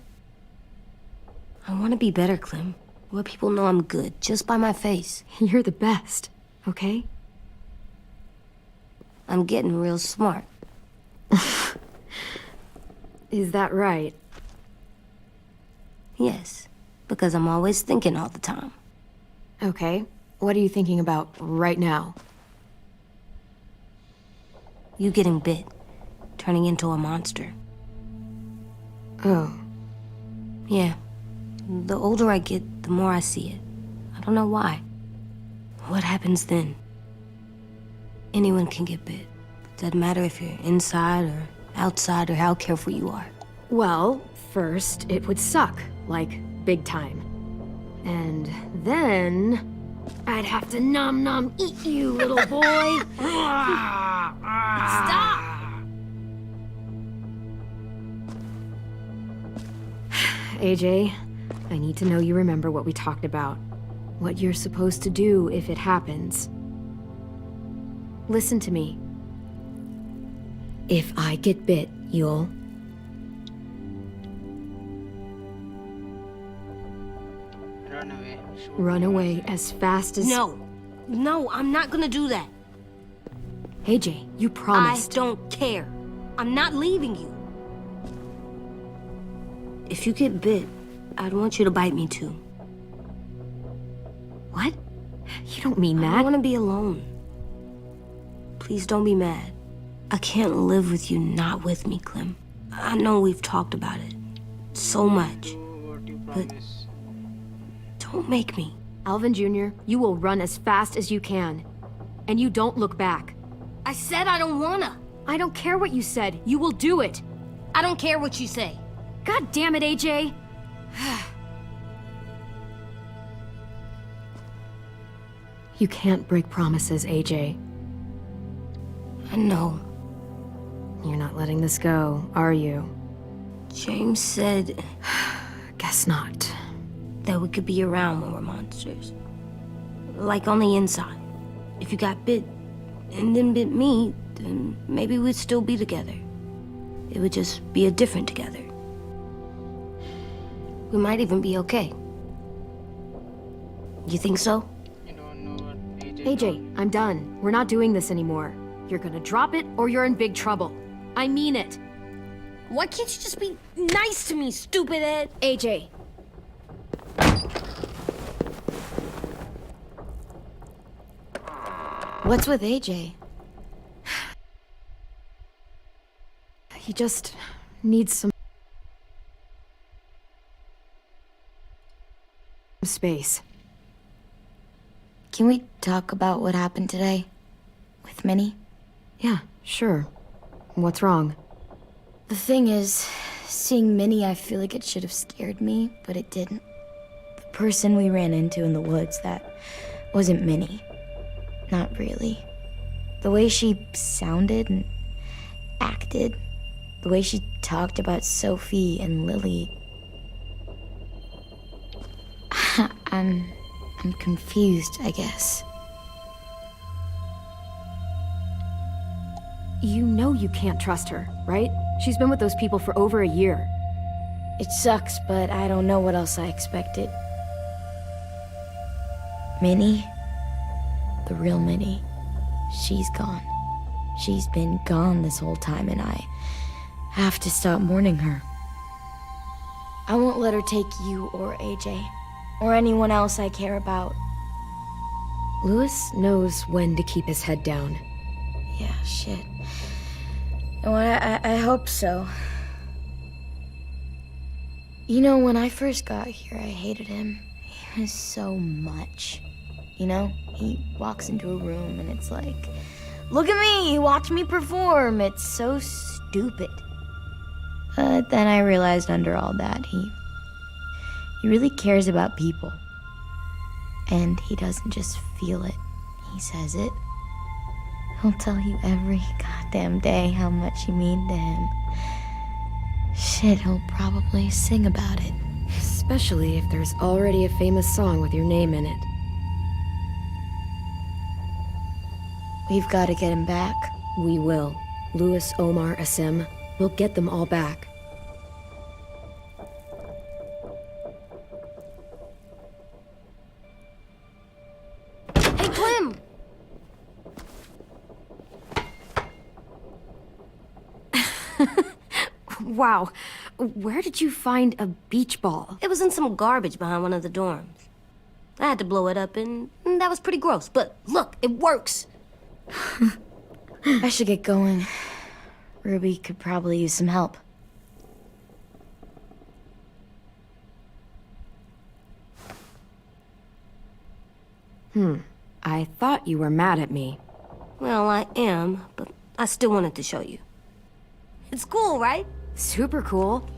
I want to be better, Clem. Where people know I'm good, just by my face. You're the best, okay? I'm getting real smart. Is that right? Yes, because I'm always thinking all the time. Okay. What are you thinking about right now? You getting bit, turning into a monster. Oh. Yeah. The older I get, the more I see it. I don't know why. What happens then? Anyone can get bit. Doesn't matter if you're inside or outside or how careful you are. Well, first, it would suck. Like, big time. And then... I'd have to nom eat you, little boy. Stop! AJ, I need to know you remember what we talked about. What you're supposed to do if it happens. Listen to me. If I get bit, you'll... Run away. Shoot. run away as fast as... No. No, I'm not gonna do that. AJ, you I promised. don't care. I'm not leaving you. If you get bit, I'd want you to bite me too. What? You don't mean I that. want to be alone. Please don't be mad. I can't live with you not with me, Clem. I know we've talked about it so much. Do what you But- promise. Don't make me. Alvin Jr., you will run as fast as you can. And you don't look back. I said I don't wanna. I don't care what you said. You will do it. I don't care what you say. God damn it, AJ. You can't break promises, AJ. I know. You're not letting this go, are you? James said Guess not. that we could be around when we're monsters. Like on the inside. If you got bit and then bit me, then maybe we'd still be together. It would just be a different together. We might even be okay. You think so? You don't know what AJ, I'm done. We're not doing this anymore. You're gonna drop it or you're in big trouble. I mean it. Why can't you just be nice to me, stupid Ed? AJ. What's with AJ? He just needs some space. Can we talk about what happened today? With Minnie? Yeah, sure. What's wrong? The thing is, seeing Minnie, I feel like it should have scared me, but it didn't. The person we ran into in the woods, that wasn't Minnie. Not really. The way she sounded and acted, the way she talked about Sophie and Lily. I'm confused, I guess. You know you can't trust her, right? She's been with those people for over a year. It sucks, but I don't know what else I expected. Minnie? The real Minnie. She's gone. She's been gone this whole time, and I have to stop mourning her. I won't let her take you or AJ, or anyone else I care about. Louis knows when to keep his head down. Yeah, shit. Well, I hope so. You know, when I first got here, I hated him. He was so much. You know, he walks into a room and it's like, look at me, watch me perform. It's so stupid. But then I realized under all that, he really cares about people. And he doesn't just feel it, he says it. He'll tell you every goddamn day how much you mean to him. Shit, he'll probably sing about it. Especially if there's already a famous song with your name in it. We've got to get him back. We will. Louis, Omar, Asim. We'll get them all back. Hey, Clem! Wow. Where did you find a beach ball? It was in some garbage behind one of the dorms. I had to blow it up, and that was pretty gross. But look, it works! I should get going. Ruby could probably use some help. I thought you were mad at me. Well, I am, but I still wanted to show you. It's cool, right? Super cool.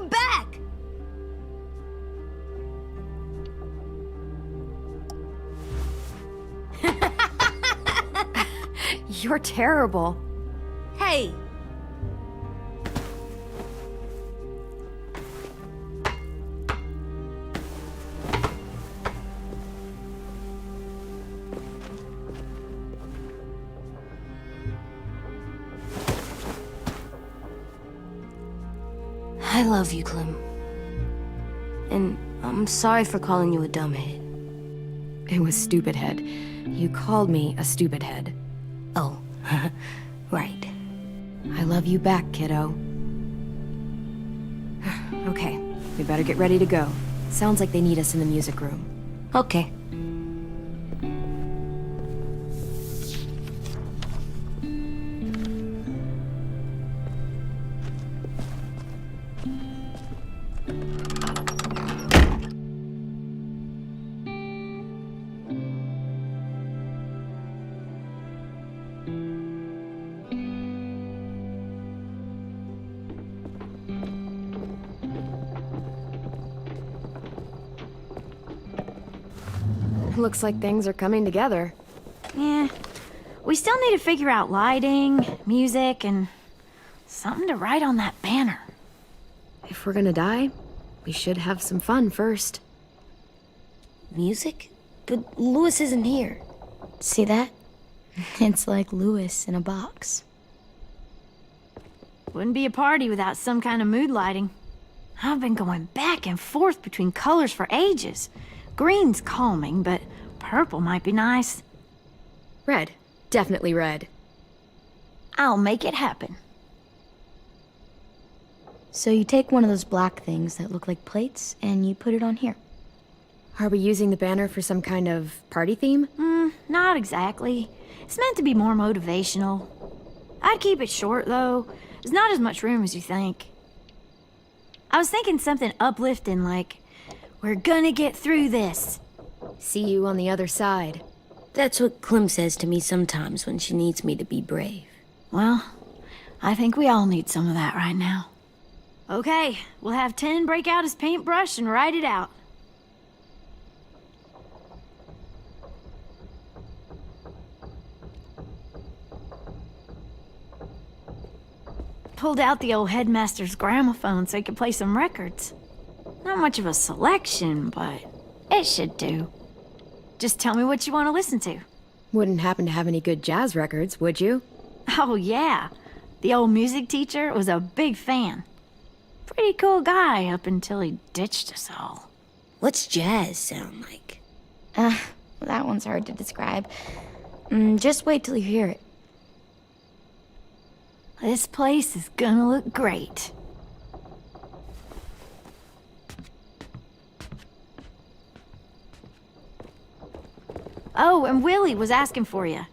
Back! You're terrible. Hey! I love you, Clem. And I'm sorry for calling you a dumbhead. It was stupid head. You called me a stupid head. Oh, right. I love you back, kiddo. Okay, we better get ready to go. Sounds like they need us in the music room. Okay. Looks like things are coming together. Yeah. We still need to figure out lighting, music, and something to write on that banner. If we're gonna die, we should have some fun first. Music? But Louis isn't here. See that? It's like Louis in a box. Wouldn't be a party without some kind of mood lighting. I've been going back and forth between colors for ages. Green's calming, but purple might be nice. Red. Definitely red. I'll make it happen. So you take one of those black things that look like plates and you put it on here. Are we using the banner for some kind of party theme? Not exactly. It's meant to be more motivational. I'd keep it short, though. There's not as much room as you think. I was thinking something uplifting like, "We're gonna get through this." See you on the other side. That's what Clem says to me sometimes when she needs me to be brave. Well, I think we all need some of that right now. Okay, we'll have 10 break out his paintbrush and write it out. Pulled out the old headmaster's gramophone so he could play some records. Not much of a selection, but it should do. Just tell me what you want to listen to. Wouldn't happen to have any good jazz records, would you? Oh, yeah. The old music teacher was a big fan. Pretty cool guy up until he ditched us all. What's jazz sound like? That one's hard to describe. Just wait till you hear it. This place is gonna look great. Oh, and Willie was asking for you.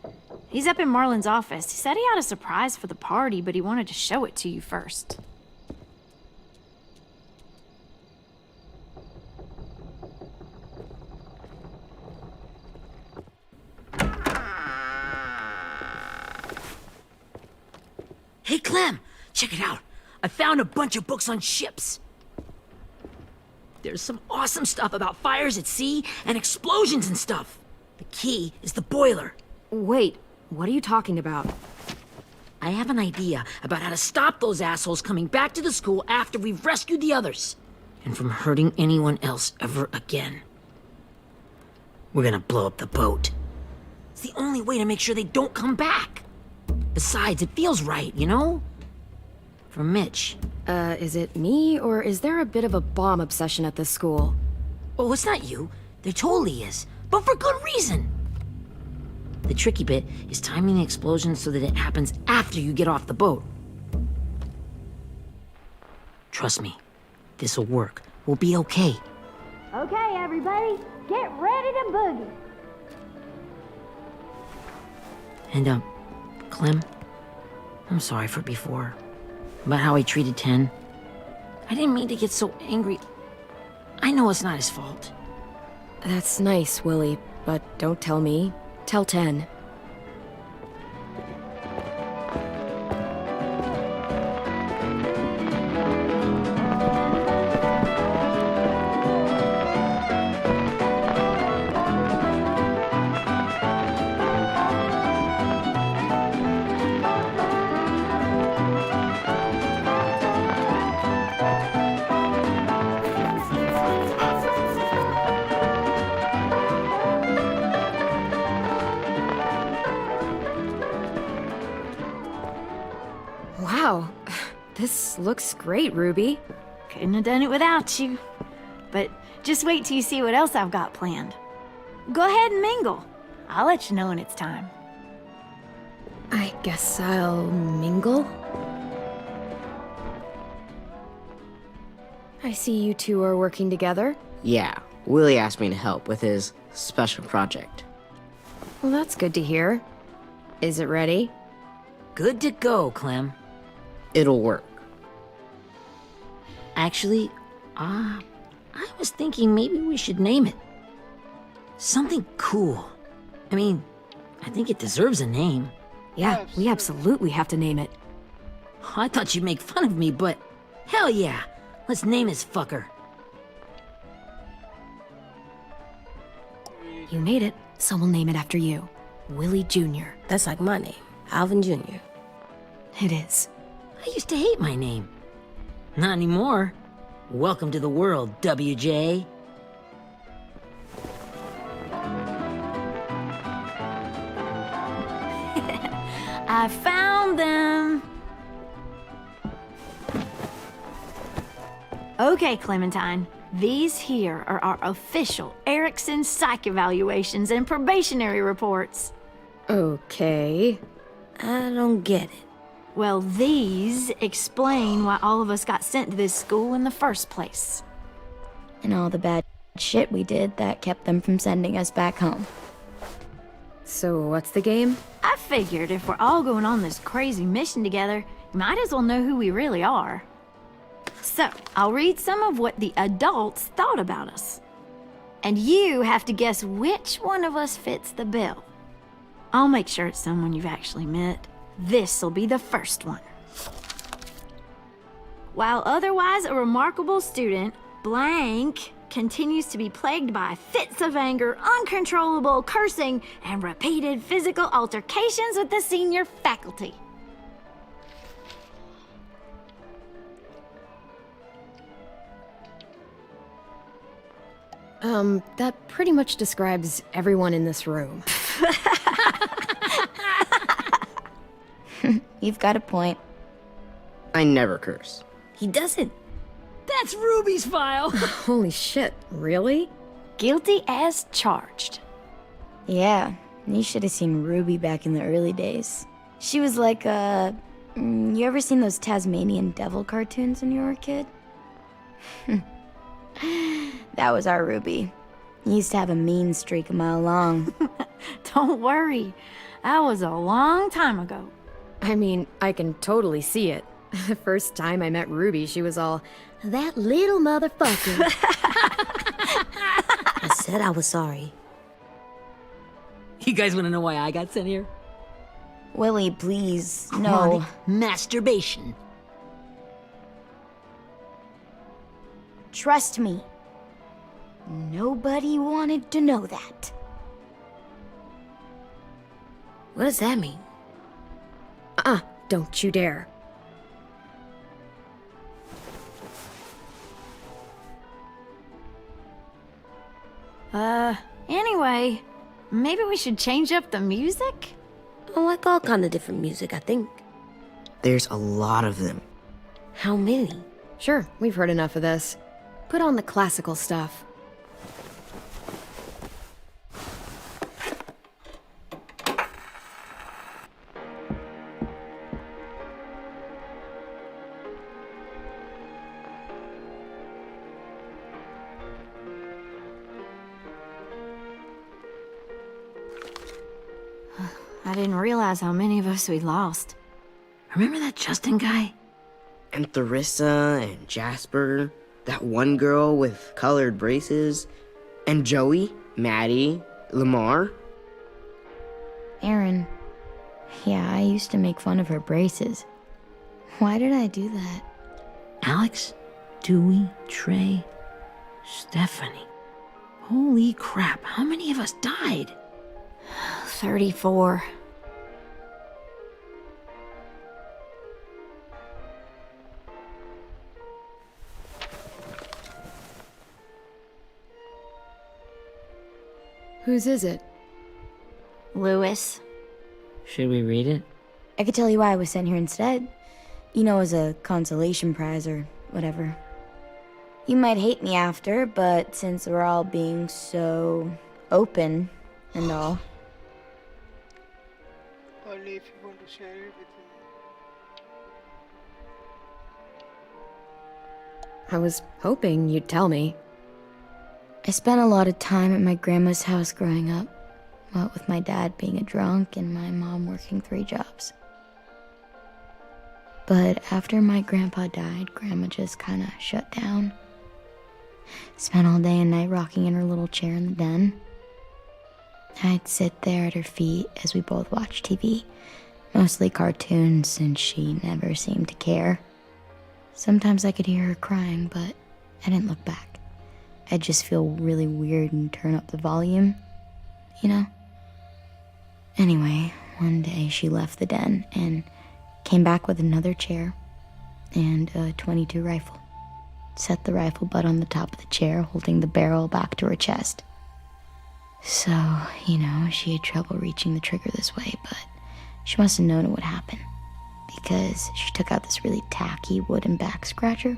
He's up in Marlin's office. He said he had a surprise for the party, but he wanted to show it to you first. Hey, Clem, check it out. I found a bunch of books on ships. There's some awesome stuff about fires at sea and explosions and stuff. The key is the boiler. Wait, what are you talking about? I have an idea about how to stop those assholes coming back to the school after we've rescued the others. And from hurting anyone else ever again. We're gonna blow up the boat. It's the only way to make sure they don't come back. Besides, it feels right, you know? For Mitch. Is it me, or is there a bit of a bomb obsession at this school? Oh, it's not you. There totally is. But for good reason. The tricky bit is timing the explosion so that it happens after you get off the boat. Trust me, this'll work. We'll be okay. Okay, everybody, get ready to boogie. And, Clem, I'm sorry for before. About how I treated Ten. I didn't mean to get so angry. I know it's not his fault. That's nice, Willie, but don't tell me. Tell 10. Wow, this looks great, Ruby. Couldn't have done it without you. But just wait till you see what else I've got planned. Go ahead and mingle. I'll let you know when it's time. I guess I'll mingle? I see you two are working together. Yeah, Willie asked me to help with his special project. Well, that's good to hear. Is it ready? Good to go, Clem. It'll work. Actually, I was thinking maybe we should name it. Something cool. I mean, I think it deserves a name. Yeah, we absolutely have to name it. I thought you'd make fun of me, but hell yeah. Let's name this fucker. You made it, so we'll name it after you. Willie Jr. That's like my name, Alvin Jr. It is. I used to hate my name. Not anymore. Welcome to the world, WJ. I found them. Okay, Clementine. These here are our official Erickson psych evaluations and probationary reports. Okay. I don't get it. Well, these explain why all of us got sent to this school in the first place. And all the bad shit we did that kept them from sending us back home. So what's the game? I figured if we're all going on this crazy mission together, you might as well know who we really are. So, I'll read some of what the adults thought about us. And you have to guess which one of us fits the bill. I'll make sure it's someone you've actually met. This'll be the first one. While otherwise a remarkable student, blank continues to be plagued by fits of anger, uncontrollable cursing, and repeated physical altercations with the senior faculty. That pretty much describes everyone in this room. You've got a point. I never curse. He doesn't. That's Ruby's file. Holy shit, really? Guilty as charged. Yeah, you should have seen Ruby back in the early days. She was like you ever seen those Tasmanian devil cartoons when you were a kid? That was our Ruby. He used to have a mean streak a mile long. Don't worry. That was a long time ago. I mean, I can totally see it. The first time I met Ruby, she was all, that little motherfucker. I said I was sorry. You guys want to know why I got sent here? Willie, please, no. Chronic masturbation. Trust me. Nobody wanted to know that. What does that mean? Don't you dare. Anyway, maybe we should change up the music? I like all kind of different music, I think. There's a lot of them. How many? Sure, we've heard enough of this. Put on the classical stuff. I didn't realize how many of us we lost. Remember that Justin guy? And Theresa and Jasper, that one girl with colored braces, and Joey, Maddie, Lamar. Aaron. Yeah, I used to make fun of her braces. Why did I do that? Alex, Dewey, Trey, Stephanie. Holy crap, how many of us died? 34. Whose is it? Lewis. Should we read it? I could tell you why I was sent here instead. You know, as a consolation prize or whatever. You might hate me after, but since we're all being so open and all. Only if you want to share it with me. I was hoping you'd tell me. I spent a lot of time at my grandma's house growing up. What with my dad being a drunk and my mom working 3 jobs. But after my grandpa died, Grandma just kind of shut down. Spent all day and night rocking in her little chair in the den. I'd sit there at her feet as we both watched TV. Mostly cartoons, since she never seemed to care. Sometimes I could hear her crying, but I didn't look back. I'd just feel really weird and turn up the volume, you know? Anyway, one day she left the den and came back with another chair and a .22 rifle. Set the rifle butt on the top of the chair, holding the barrel back to her chest. So, you know, she had trouble reaching the trigger this way, but she must have known it would happen, because she took out this really tacky wooden back scratcher.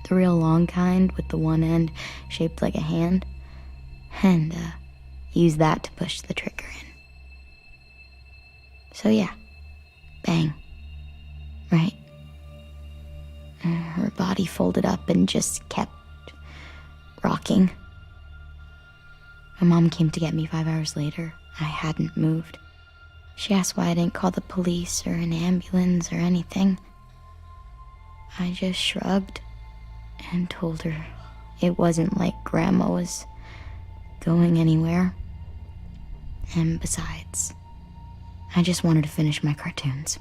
The real long kind with the one end shaped like a hand, and used that to push the trigger in. So yeah, bang, right? Her body folded up and just kept rocking. My mom came to get me 5 hours later. I hadn't moved. She asked why I didn't call the police or an ambulance or anything. I just shrugged and told her it wasn't like Grandma was going anywhere. And besides, I just wanted to finish my cartoons.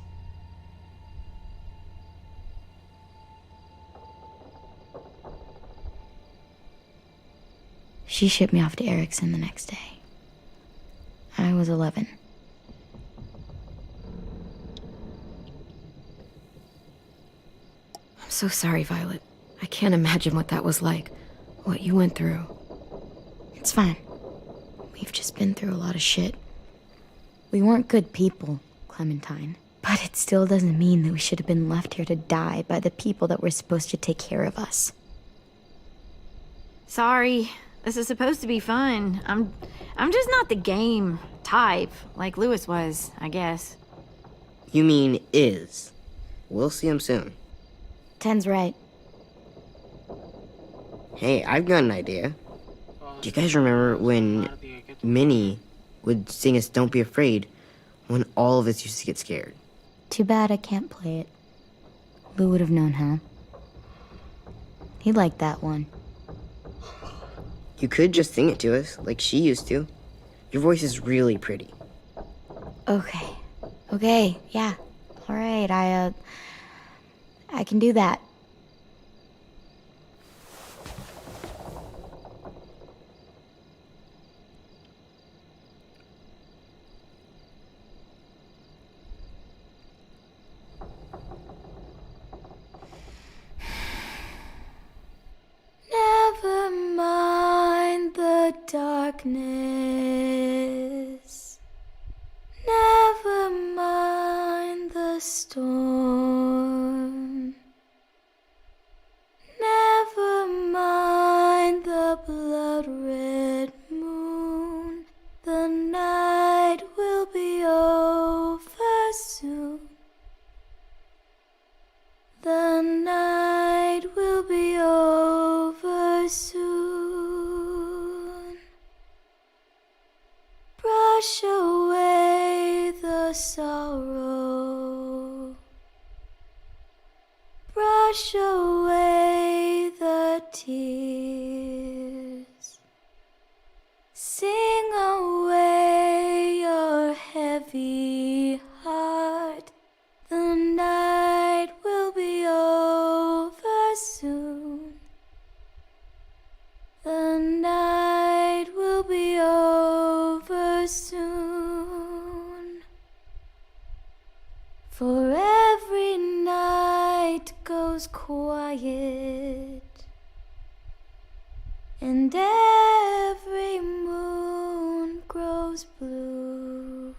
She shipped me off to Erickson the next day. I was 11. I'm so sorry, Violet. I can't imagine what that was like. What you went through. It's fine. We've just been through a lot of shit. We weren't good people, Clementine. But it still doesn't mean that we should have been left here to die by the people that were supposed to take care of us. Sorry. This is supposed to be fun. I'm just not the game type, like Lewis was, I guess. You mean is. We'll see him soon. Ten's right. Hey, I've got an idea. Do you guys remember when Minnie would sing us Don't Be Afraid when all of us used to get scared? Too bad I can't play it. Lou would have known how. He liked that one. You could just sing it to us, like she used to. Your voice is really pretty. Okay, yeah. Alright, I can do that. Never mind the darkness. Never mind the storm. Never mind the blood-red moon. The night will be over soon. The night will be over soon. Brush away the sorrow. Brush away the tears. Sing away your heavy heart. The night will be over soon. The night will be over soon. For every night goes quiet, and every moon grows blue.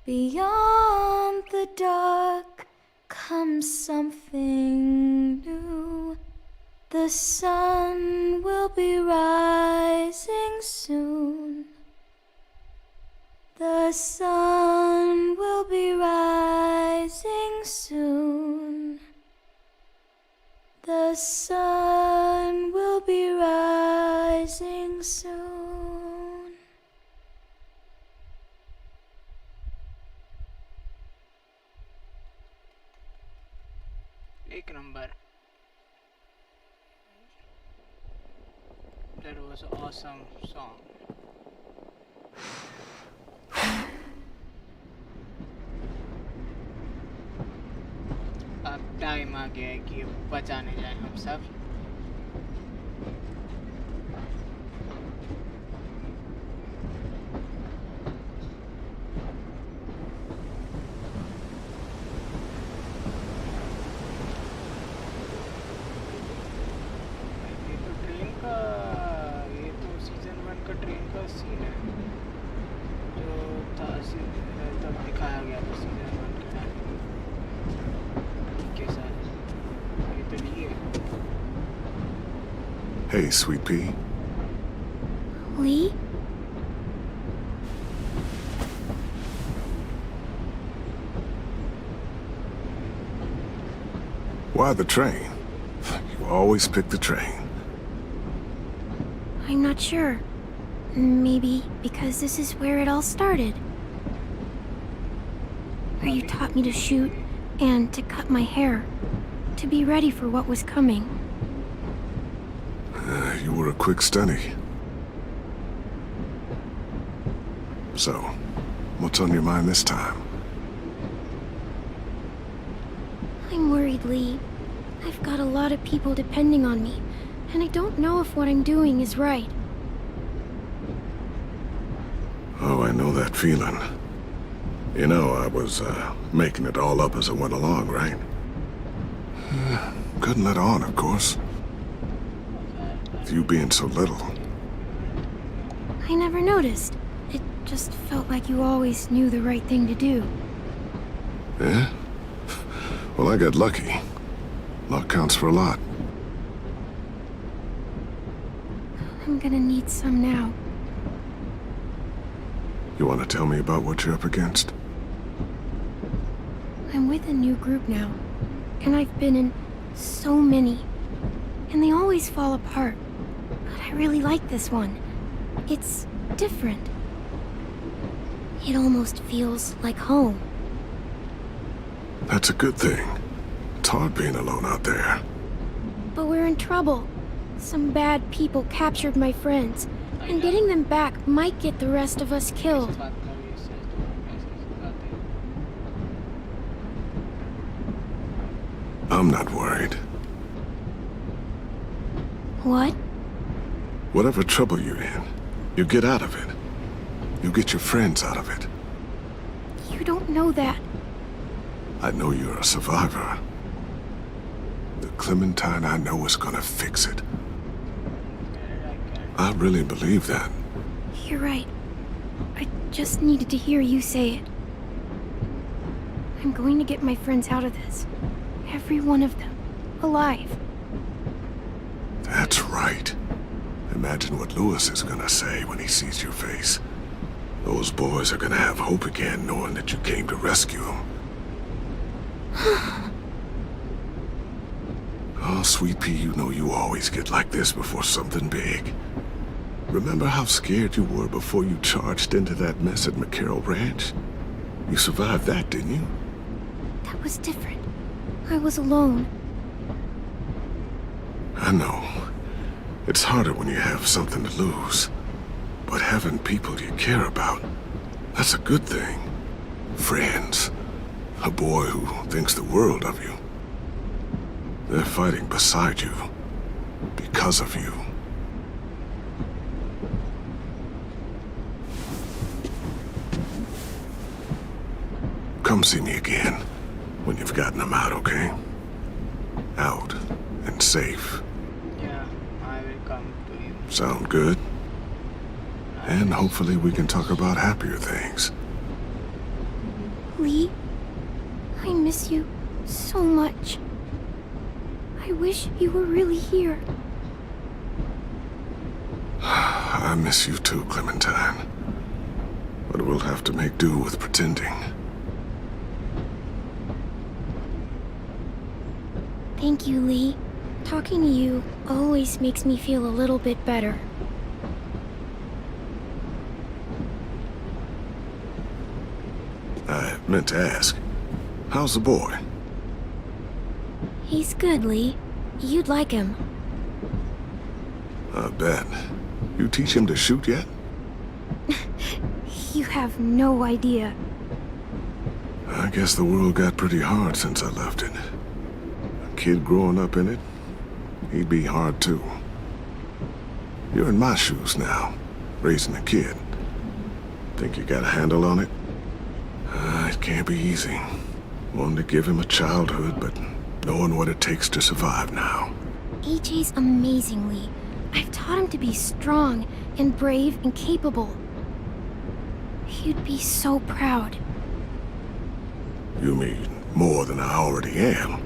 Beyond the dark comes something new. The sun will be rising soon. The sun will be rising soon. The sun will be rising soon. एक number. That was an awesome song. अब time आ गया है कि बचाने जाएं हम सब. ये तो सीजन 1 का ट्रेन का सीन है जो था तब दिखाया गया था सीजन 1 के टाइम के साथ. ये तो नहीं है. Hey, Sweet Pea. Lee? Why the train? You always pick the train. I'm not sure. Maybe because this is where it all started. Where you taught me to shoot and to cut my hair. To be ready for what was coming. You were a quick study. So, what's on your mind this time? I'm worried, Lee. I've got a lot of people depending on me, and I don't know if what I'm doing is right. Oh, I know that feeling. You know, I was making it all up as I went along, right? Couldn't let on, of course. With you being so little. I never noticed. It just felt like you always knew the right thing to do. Yeah? Well, I got lucky. Luck counts for a lot. I'm gonna need some now. You want to tell me about what you're up against? I'm with a new group now, and I've been in so many, and they always fall apart. But I really like this one. It's different. It almost feels like home. That's a good thing. It's hard being alone out there. But we're in trouble. Some bad people captured my friends, and getting them back might get the rest of us killed. I'm not worried. What? Whatever trouble you're in, you get out of it. You get your friends out of it. You don't know that. I know you're a survivor. The Clementine I know is gonna fix it. I really believe that. You're right. I just needed to hear you say it. I'm going to get my friends out of this. Every one of them. Alive. That's right. Imagine what Lewis is gonna say when he sees your face. Those boys are gonna have hope again knowing that you came to rescue them. Oh, Sweet Pea, you know you always get like this before something big. Remember how scared you were before you charged into that mess at McCarroll Ranch? You survived that, didn't you? That was different. I was alone. I know. It's harder when you have something to lose. But having people you care about, that's a good thing. Friends. A boy who thinks the world of you. They're fighting beside you. Because of you. Come see me again when you've gotten them out, okay? Out and safe. Yeah, I will come to you. Sound good? And hopefully we can talk about happier things. Lee, I miss you so much. I wish you were really here. I miss you too, Clementine. But we'll have to make do with pretending. Thank you, Lee. Talking to you always makes me feel a little bit better. I meant to ask, how's the boy? He's good, Lee. You'd like him. I bet. You teach him to shoot yet? You have no idea. I guess the world got pretty hard since I left it. A kid growing up in it, he'd be hard too. You're in my shoes now, raising a kid. Think you got a handle on it? It can't be easy. Wanting to give him a childhood, but knowing what it takes to survive now. AJ's amazing, Lee. I've taught him to be strong and brave and capable. He'd be so proud. You mean more than I already am?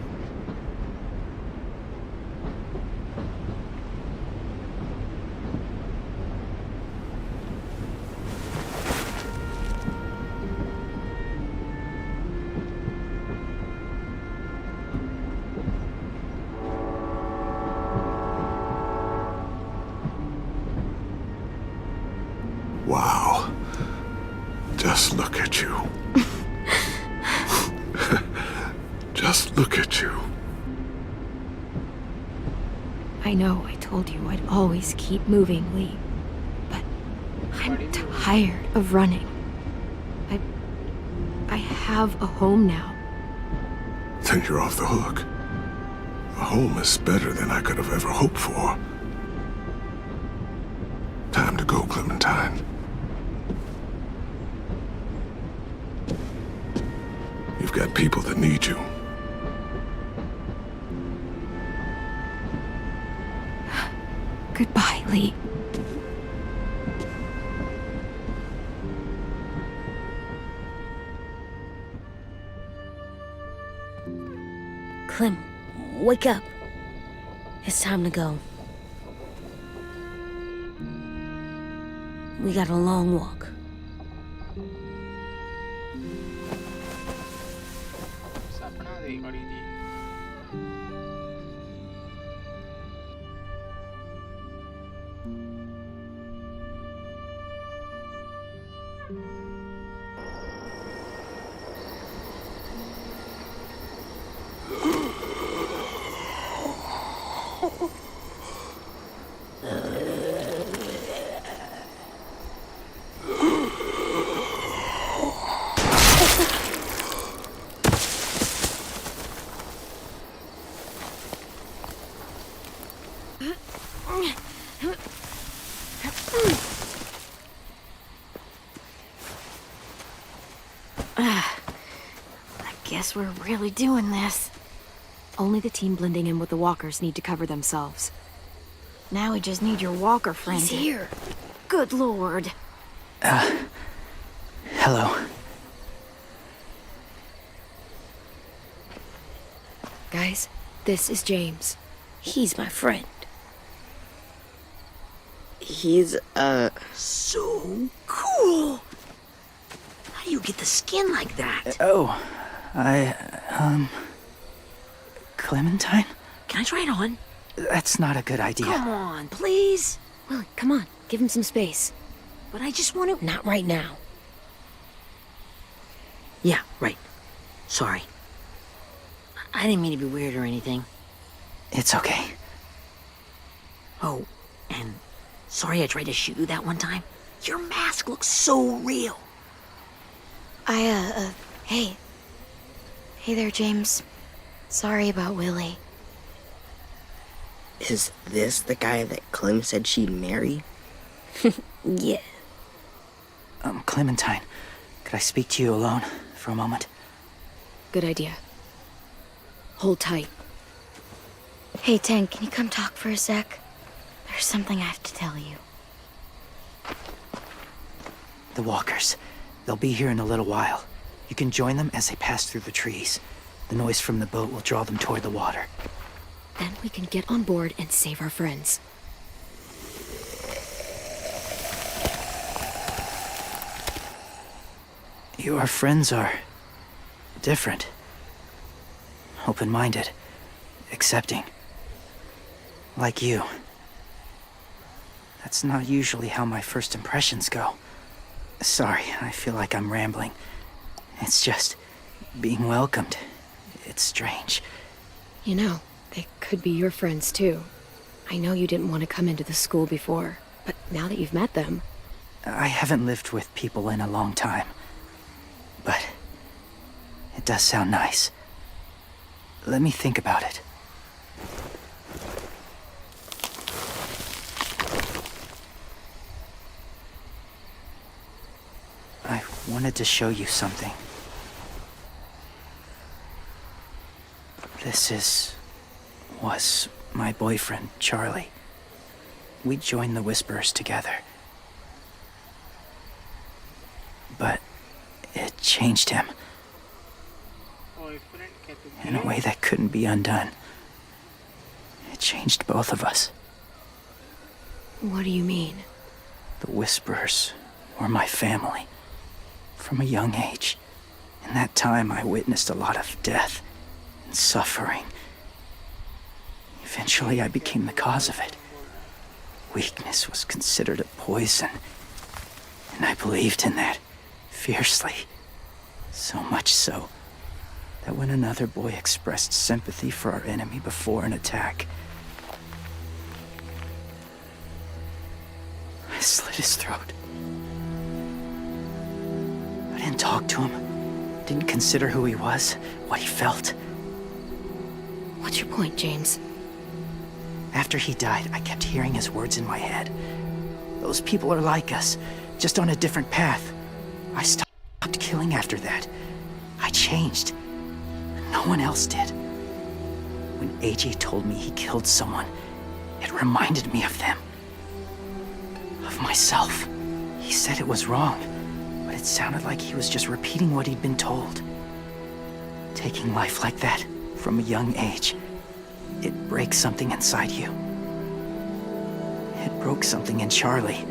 Wow. Just look at you. Just look at you. I know I told you I'd always keep moving, Lee. But I'm tired of running. I have a home now. Then you're off the hook. A home is better than I could have ever hoped for. Time to go, Clementine. You've got people that need you. Goodbye, Lee. wake up. It's time to go. We got a long walk. सपना देख रही थी Guess we're really doing this. Only the team blending in with the walkers need to cover themselves. Now we just need your walker friend. He's here. Good lord. Hello. Guys, this is James. He's my friend. He's, so cool. How do you get the skin like that? Oh, Clementine? Can I try it on? That's not a good idea. Come on, please. Willie, come on. Give him some space. But I just want to... Not right now. Yeah, right. Sorry. I didn't mean to be weird or anything. It's okay. Oh, and sorry I tried to shoot you that one time. Your mask looks so real. Hey. Hey there, James. Sorry about Willie. Is this the guy that Clem said she'd marry? Yeah. Clementine, could I speak to you alone for a moment? Good idea. Hold tight. Hey, Tank, can you come talk for a sec? There's something I have to tell you. The walkers. They'll be here in a little while. You can join them as they pass through the trees. The noise from the boat will draw them toward the water. Then we can get on board and save our friends. Your friends are different. Open-minded. Accepting. Like you. That's not usually how my first impressions go. Sorry, I feel like I'm rambling. It's just being welcomed. It's strange. You know, they could be your friends too. I know you didn't want to come into the school before, but now that you've met them... I haven't lived with people in a long time. But it does sound nice. Let me think about it. I wanted to show you something. This was my boyfriend, Charlie. We joined the Whisperers together. But it changed him. In a way that couldn't be undone. It changed both of us. What do you mean? The Whisperers were my family. From a young age. In that time, I witnessed a lot of death and suffering. Eventually, I became the cause of it. Weakness was considered a poison. And I believed in that, fiercely. So much so, that when another boy expressed sympathy for our enemy before an attack, I slit his throat. I didn't talk to him, didn't consider who he was, what he felt. What's your point, James? After he died, I kept hearing his words in my head. Those people are like us, just on a different path. I stopped killing after that. I changed. No one else did. When AJ told me he killed someone, it reminded me of them. Of myself. He said it was wrong, but it sounded like he was just repeating what he'd been told. Taking life like that, from a young age, It breaks something inside you. It broke something in Charlie.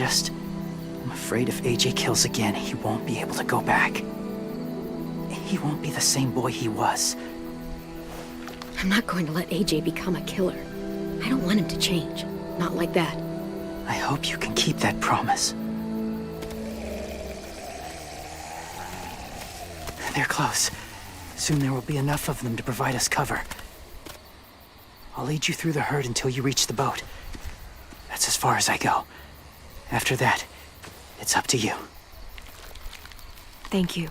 I'm afraid if AJ kills again, he won't be able to go back. He won't be the same boy he was. I'm not going to let AJ become a killer. I don't want him to change. Not like that. I hope you can keep that promise. They're close. Soon there will be enough of them to provide us cover. I'll lead you through the herd until you reach the boat. That's as far as I go. After that, it's up to you. Thank you.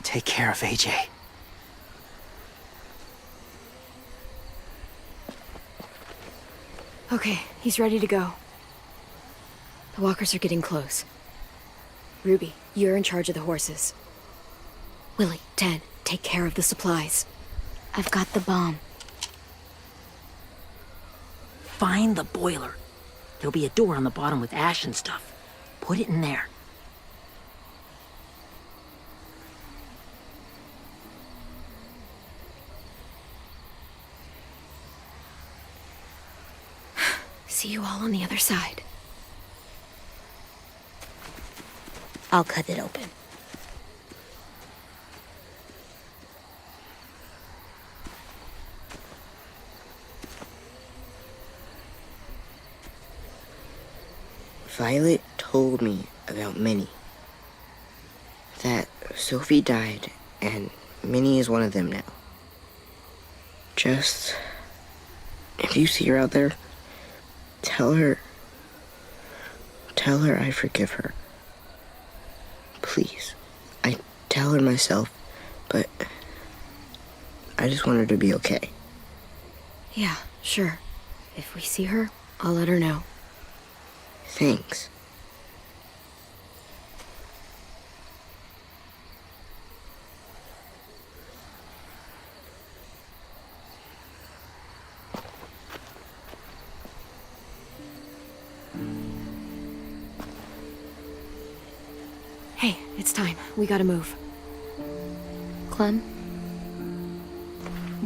Take care of AJ. Okay, he's ready to go. The walkers are getting close. Ruby, you're in charge of the horses. Willie, Ted, take care of the supplies. I've got the bomb. Find the boiler. There'll be a door on the bottom with ash and stuff. Put it in there. See you all on the other side. I'll cut it open. Violet told me about Minnie. That Sophie died, and Minnie is one of them now. Just... if you see her out there, tell her I forgive her. Please. I tell her myself, but I just want her to be okay. Yeah, sure. If we see her, I'll let her know. Thanks. Hey, it's time. We gotta move. Clem?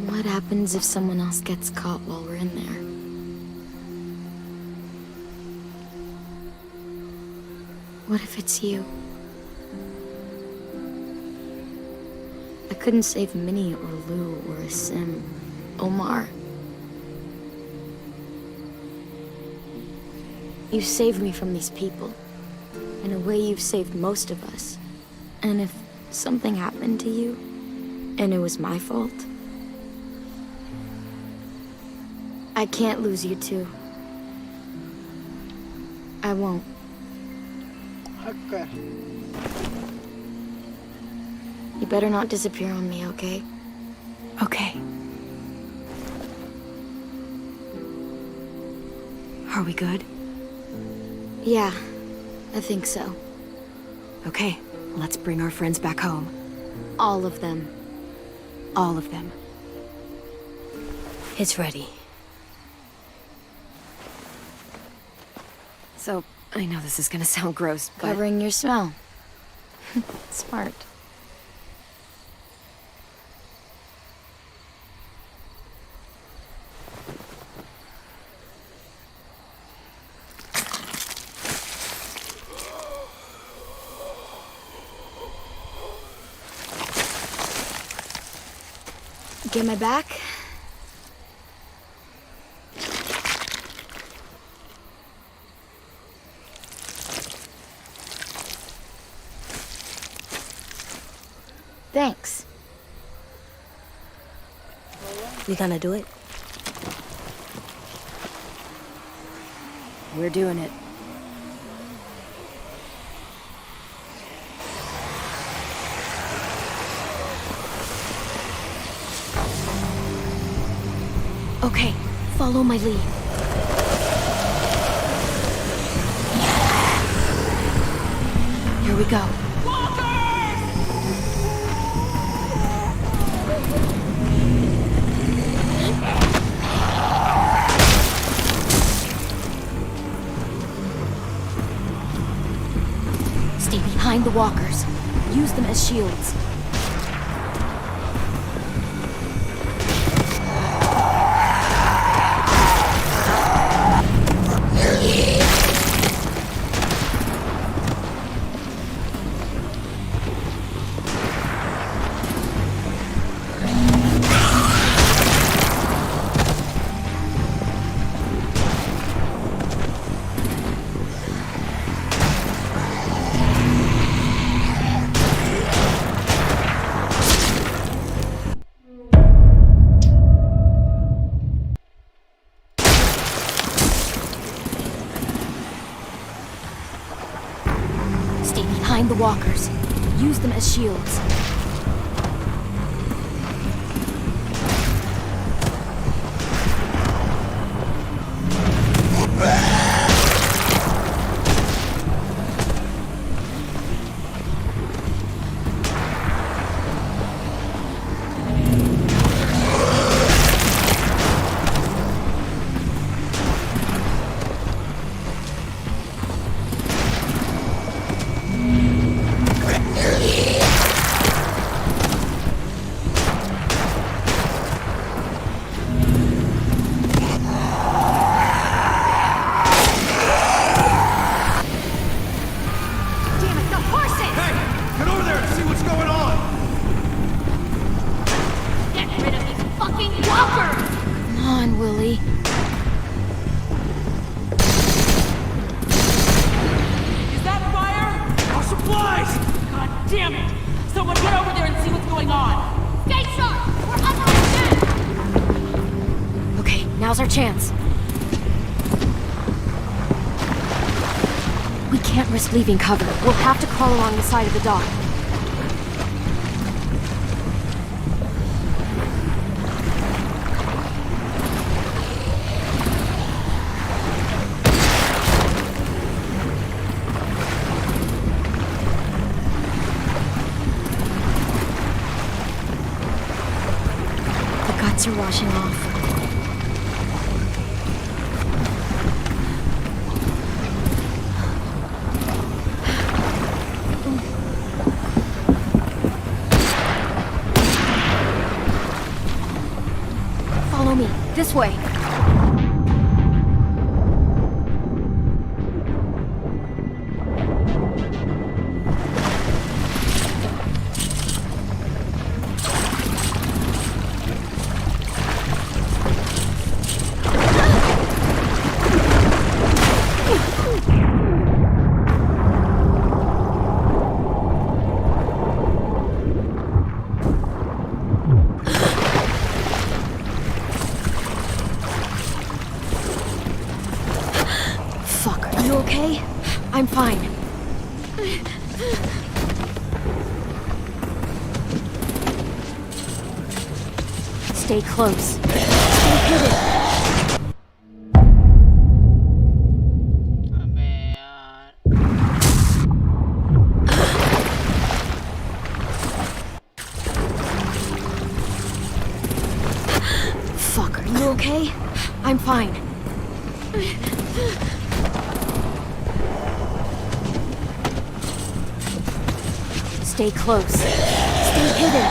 What happens if someone else gets caught while we're in there? What if it's you? I couldn't save Minnie or Lou or Sim, Omar. You saved me from these people. In a way, you've saved most of us. And if something happened to you, and it was my fault, I can't lose you too. I won't. Hakkar. You better not disappear on me, okay? Okay. Are we good? Yeah, I think so. Okay, let's bring our friends back home. All of them. All of them. It's ready. So, I know this is gonna sound gross, but... Covering your smell. Smart. Get my back? Thanks. We gonna do it? We're doing it. Okay, follow my lead. Here we go. Stay behind. behind the walkers. Use them as shields. Stay behind the walkers. Use them as shields. Damn it! Someone get over there and see what's going on! Stay sharp! We're under attack! Okay, now's our chance. We can't risk leaving cover. We'll have to crawl along the side of the dock. Are washing off. Follow me. This way. Okay? I'm fine. Stay close. Stay hidden. Fuck, are you okay? I'm fine. Stay close. Stay hidden.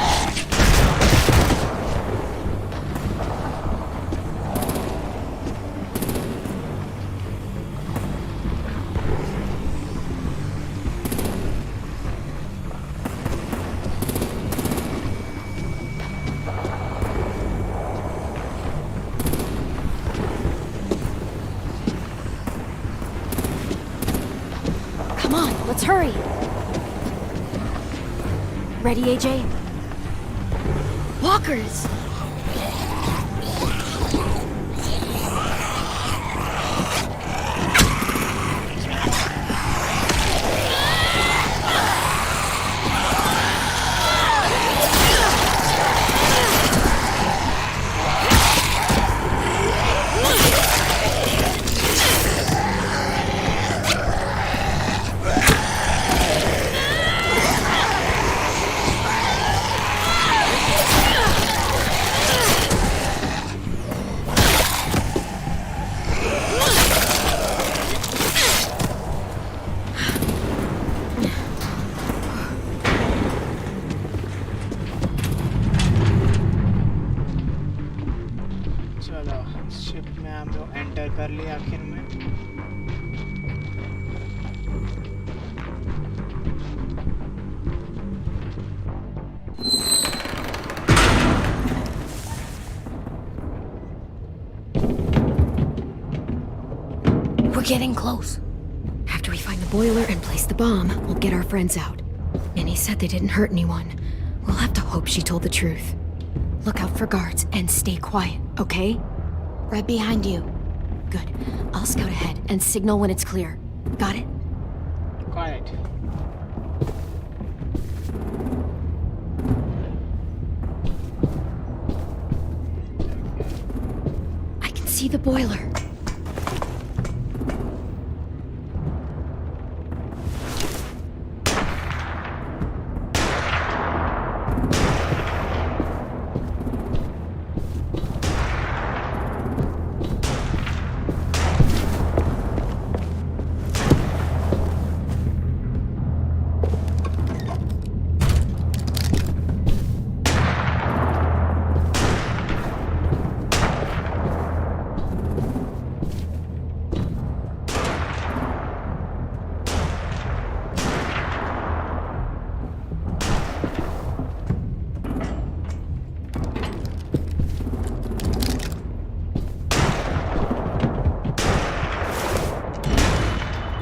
Come on, let's hurry. Ready, AJ? Walkers! कर लिया आखिर में। We're getting close. After we find the boiler and place the bomb, we'll get our friends out. Minnie said they didn't hurt anyone. We'll have to hope she told the truth. Look out for guards and stay quiet, okay? Right behind you. Good. I'll scout ahead and signal when it's clear. Got it? Got it. I can see the boiler.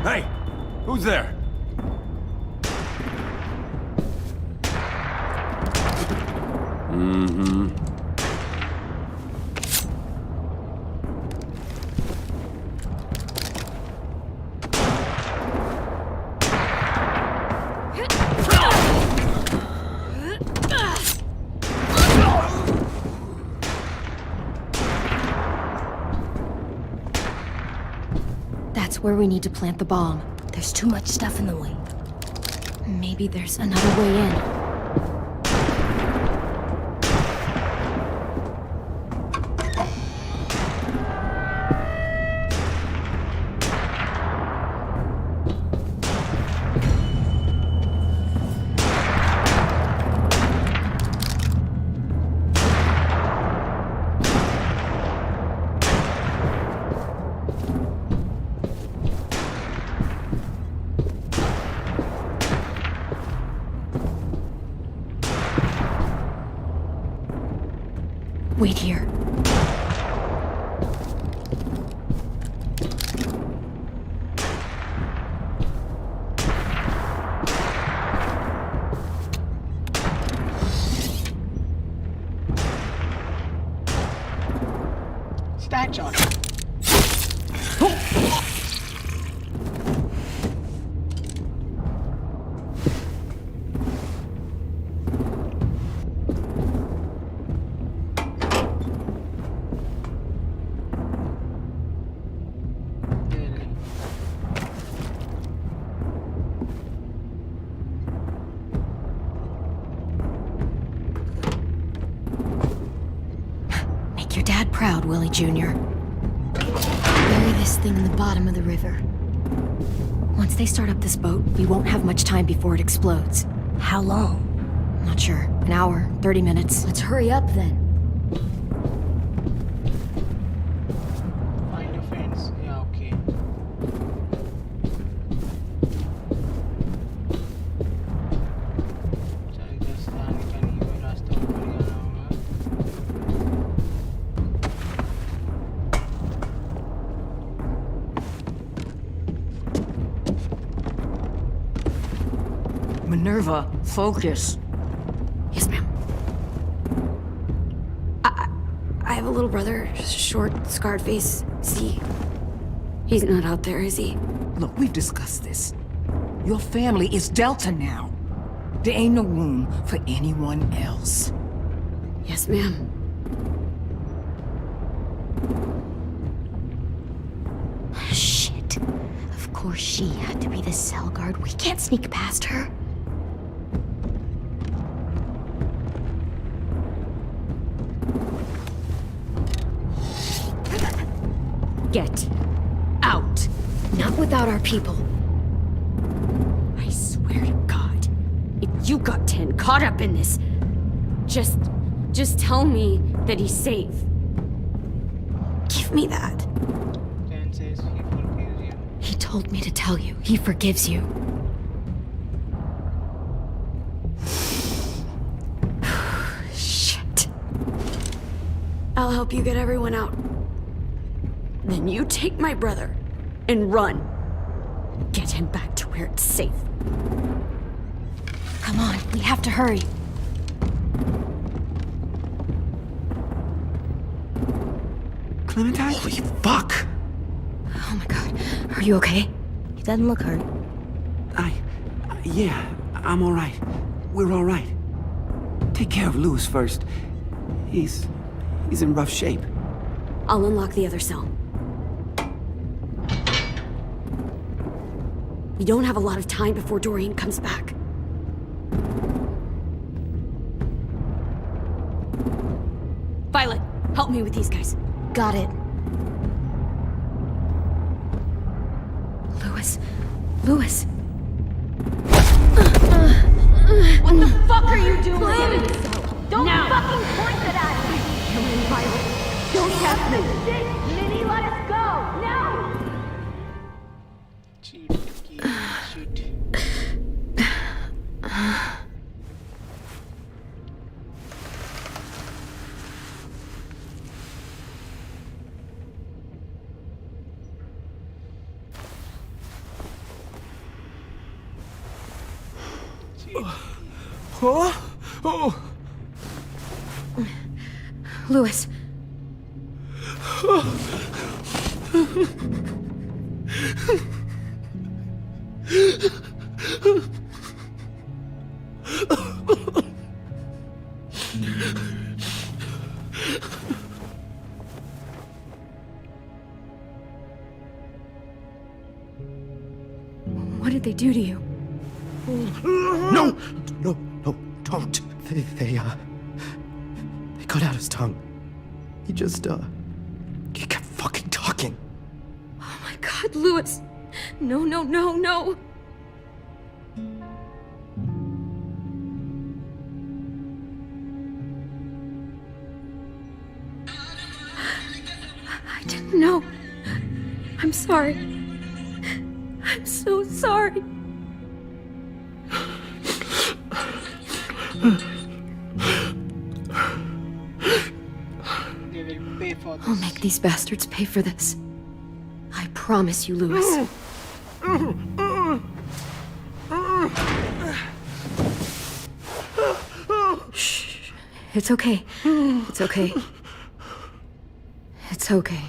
Hey! Who's there? Mm-hmm. That's where we need to plant the bomb. There's too much stuff in the way. Maybe there's another way in. Wait here. Stack shot. Make your dad proud, Willie Jr. Bury this thing in the bottom of the river. Once they start up this boat, we won't have much time before it explodes. How long? Not sure. An hour, 30 minutes. Let's hurry up then. Find your friends. Yeah, okay. चल इधर से आने का नहीं कोई रास्ता ऊपर ही आना होगा। Minerva, focus. Yes, ma'am. I have a little brother, short, scarred face. See? He's not out there, is he? Look, we've discussed this. Your family is Delta now. There ain't no room for anyone else. Yes, ma'am. Shit. Of course she had to be the cell guard. We can't sneak past her. Get out. Not without our people. I swear to God, if you got 10 caught up in this, just tell me that he's safe. Give me that. He told me to tell you. He forgives you. Shit. I'll help you get everyone out. Then you take my brother and run. Get him back to where it's safe. Come on, we have to hurry. Clementine? Holy fuck! Oh my god. Are you okay? He doesn't look hurt. Yeah, I'm alright. We're alright. Take care of Louis first. He's in rough shape. I'll unlock the other cell. We don't have a lot of time before Dorian comes back. Violet, help me with these guys. Got it. Louis. What the fuck are you doing? Don't fucking point it at me! Come in, Violet. Don't test me. Minnie, let us go! Now! Shoot. Louis. What did they do to you? No, don't. They cut out his tongue. He kept fucking talking. Oh my god, Louis. No. I didn't know. I'm sorry. I'm so sorry. They will pay for this. I'll make these bastards pay for this. I promise you, Louis. Shh. It's okay. It's okay. It's okay.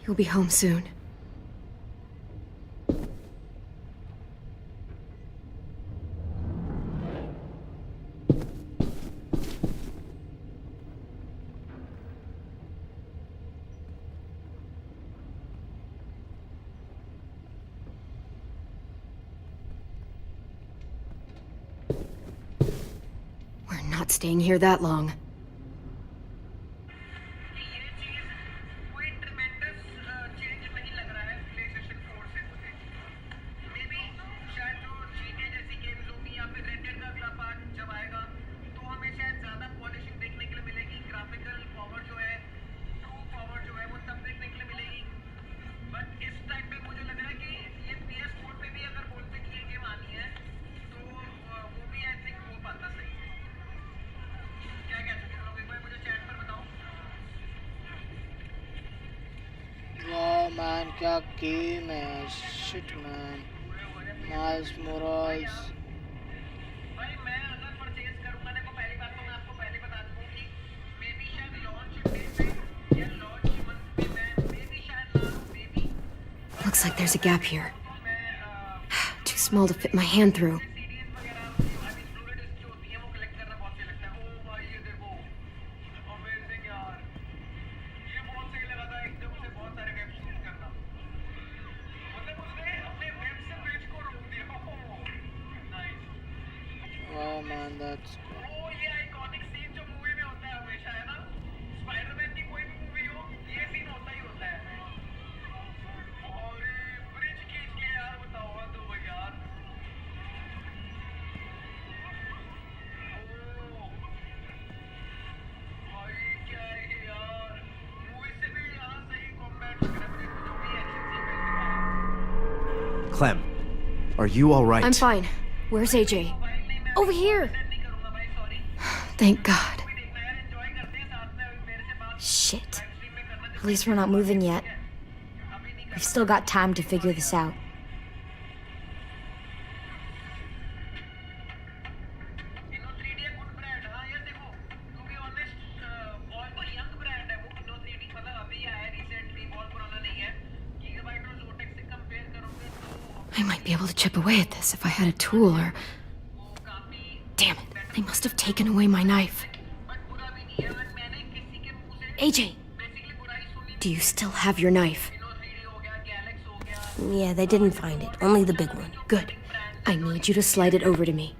You'll be home soon. We're not staying here that long. Man, क्या game है shit man miles morals Looks like there's a gap here. Too small to fit my hand through. Oh man, that's Clem, are you alright? I'm fine. Where's AJ? Over here! Thank God. Shit. At least we're not moving yet. We've still got time to figure this out. I might be able to chip away at this if I had a tool or... Damn it, they must have taken away my knife. AJ! Do you still have your knife? Yeah, they didn't find it. Only the big one. Good. I need you to slide it over to me.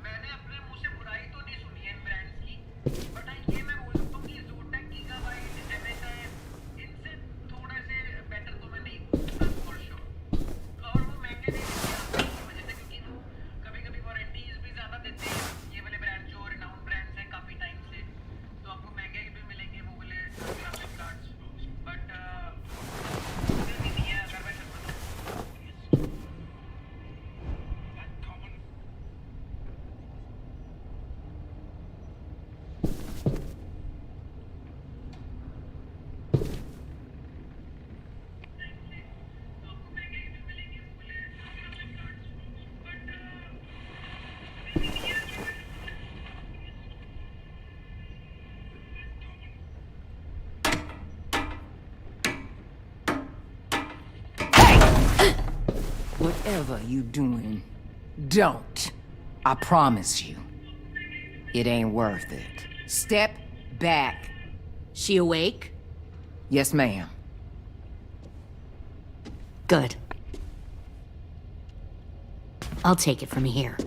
Whatever you doing, don't. I promise you. It ain't worth it. Step back. She awake? Yes, ma'am. Good. I'll take it from here.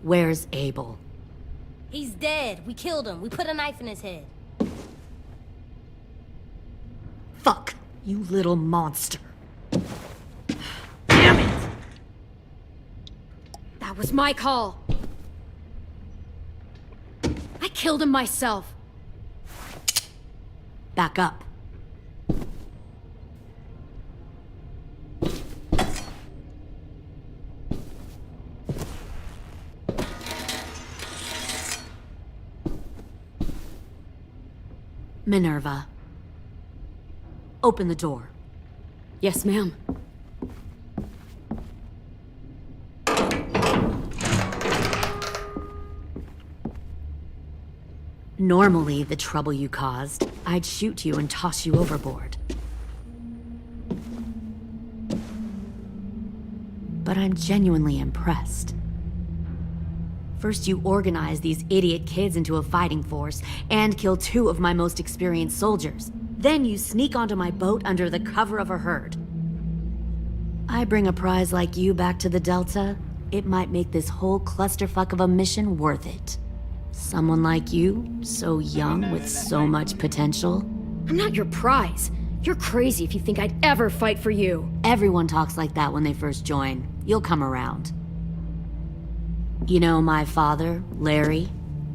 Where's Abel? He's dead. We killed him. We put a knife in his head. Fuck, you little monster. Damn it! That was my call. I killed him myself. Back up. Minerva. Open the door. Yes, ma'am. Normally, the trouble you caused, I'd shoot you and toss you overboard. But I'm genuinely impressed. First, you organize these idiot kids into a fighting force and kill 2 of my most experienced soldiers. Then you sneak onto my boat under the cover of a herd. I bring a prize like you back to the Delta, it might make this whole clusterfuck of a mission worth it. Someone like you, so young with so much potential. I'm not your prize. You're crazy if you think I'd ever fight for you. Everyone talks like that when they first join. You'll come around. You know, my father, Larry,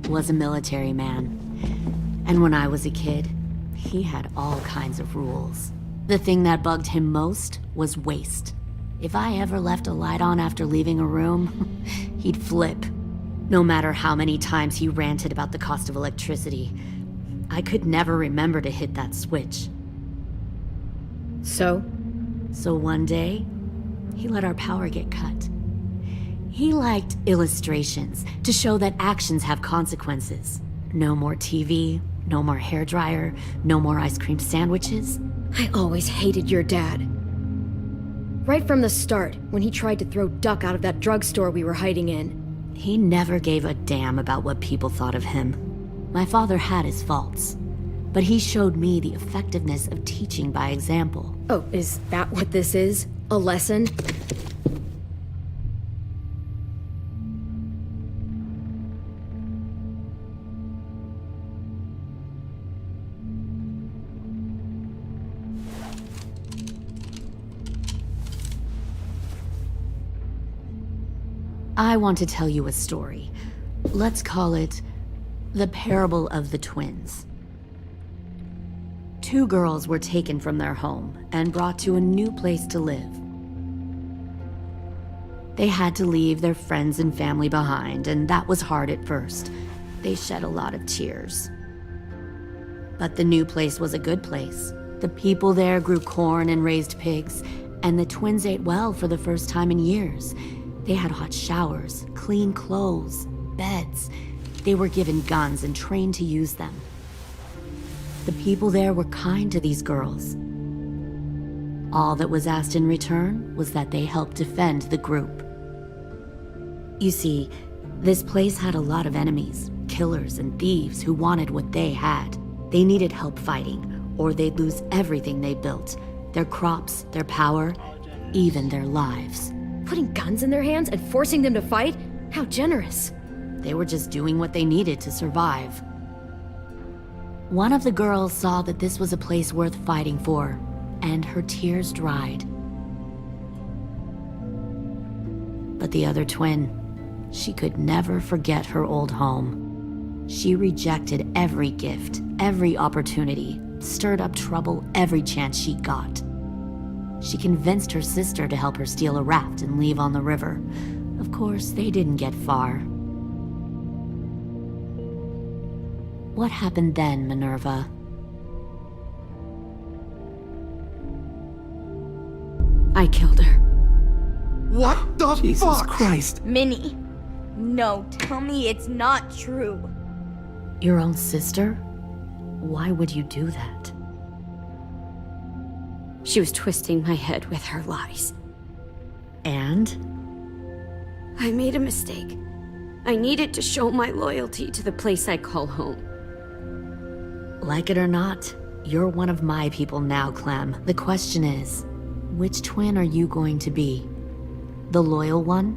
was a military man. And when I was a kid, he had all kinds of rules. The thing that bugged him most was waste. If I ever left a light on after leaving a room, he'd flip. No matter how many times he ranted about the cost of electricity, I could never remember to hit that switch. So one day, he let our power get cut. He liked illustrations to show that actions have consequences. No more TV, no more hairdryer, no more ice cream sandwiches. I always hated your dad. Right from the start, when he tried to throw Duck out of that drugstore we were hiding in. He never gave a damn about what people thought of him. My father had his faults, but he showed me the effectiveness of teaching by example. Oh, is that what this is? A lesson? I want to tell you a story. Let's call it The Parable of the Twins. 2 girls were taken from their home and brought to a new place to live. They had to leave their friends and family behind, and that was hard at first. They shed a lot of tears. But the new place was a good place. The people there grew corn and raised pigs, and the twins ate well for the first time in years. They had hot showers, clean clothes, beds. They were given guns and trained to use them. The people there were kind to these girls. All that was asked in return was that they help defend the group. You see, this place had a lot of enemies, killers and thieves who wanted what they had. They needed help fighting, or they'd lose everything they built. Their crops, their power, even their lives. Putting guns in their hands and forcing them to fight? How generous. They were just doing what they needed to survive. One of the girls saw that this was a place worth fighting for, and her tears dried. But the other twin, she could never forget her old home. She rejected every gift, every opportunity, stirred up trouble every chance she got. She convinced her sister to help her steal a raft and leave on the river. Of course, they didn't get far. What happened then, Minerva? I killed her. What the Jesus fuck? Christ. Minnie, no, tell me it's not true. Your own sister? Why would you do that? She was twisting my head with her lies. And? I made a mistake. I needed to show my loyalty to the place I call home. Like it or not, you're one of my people now, Clem. The question is, which twin are you going to be? The loyal one,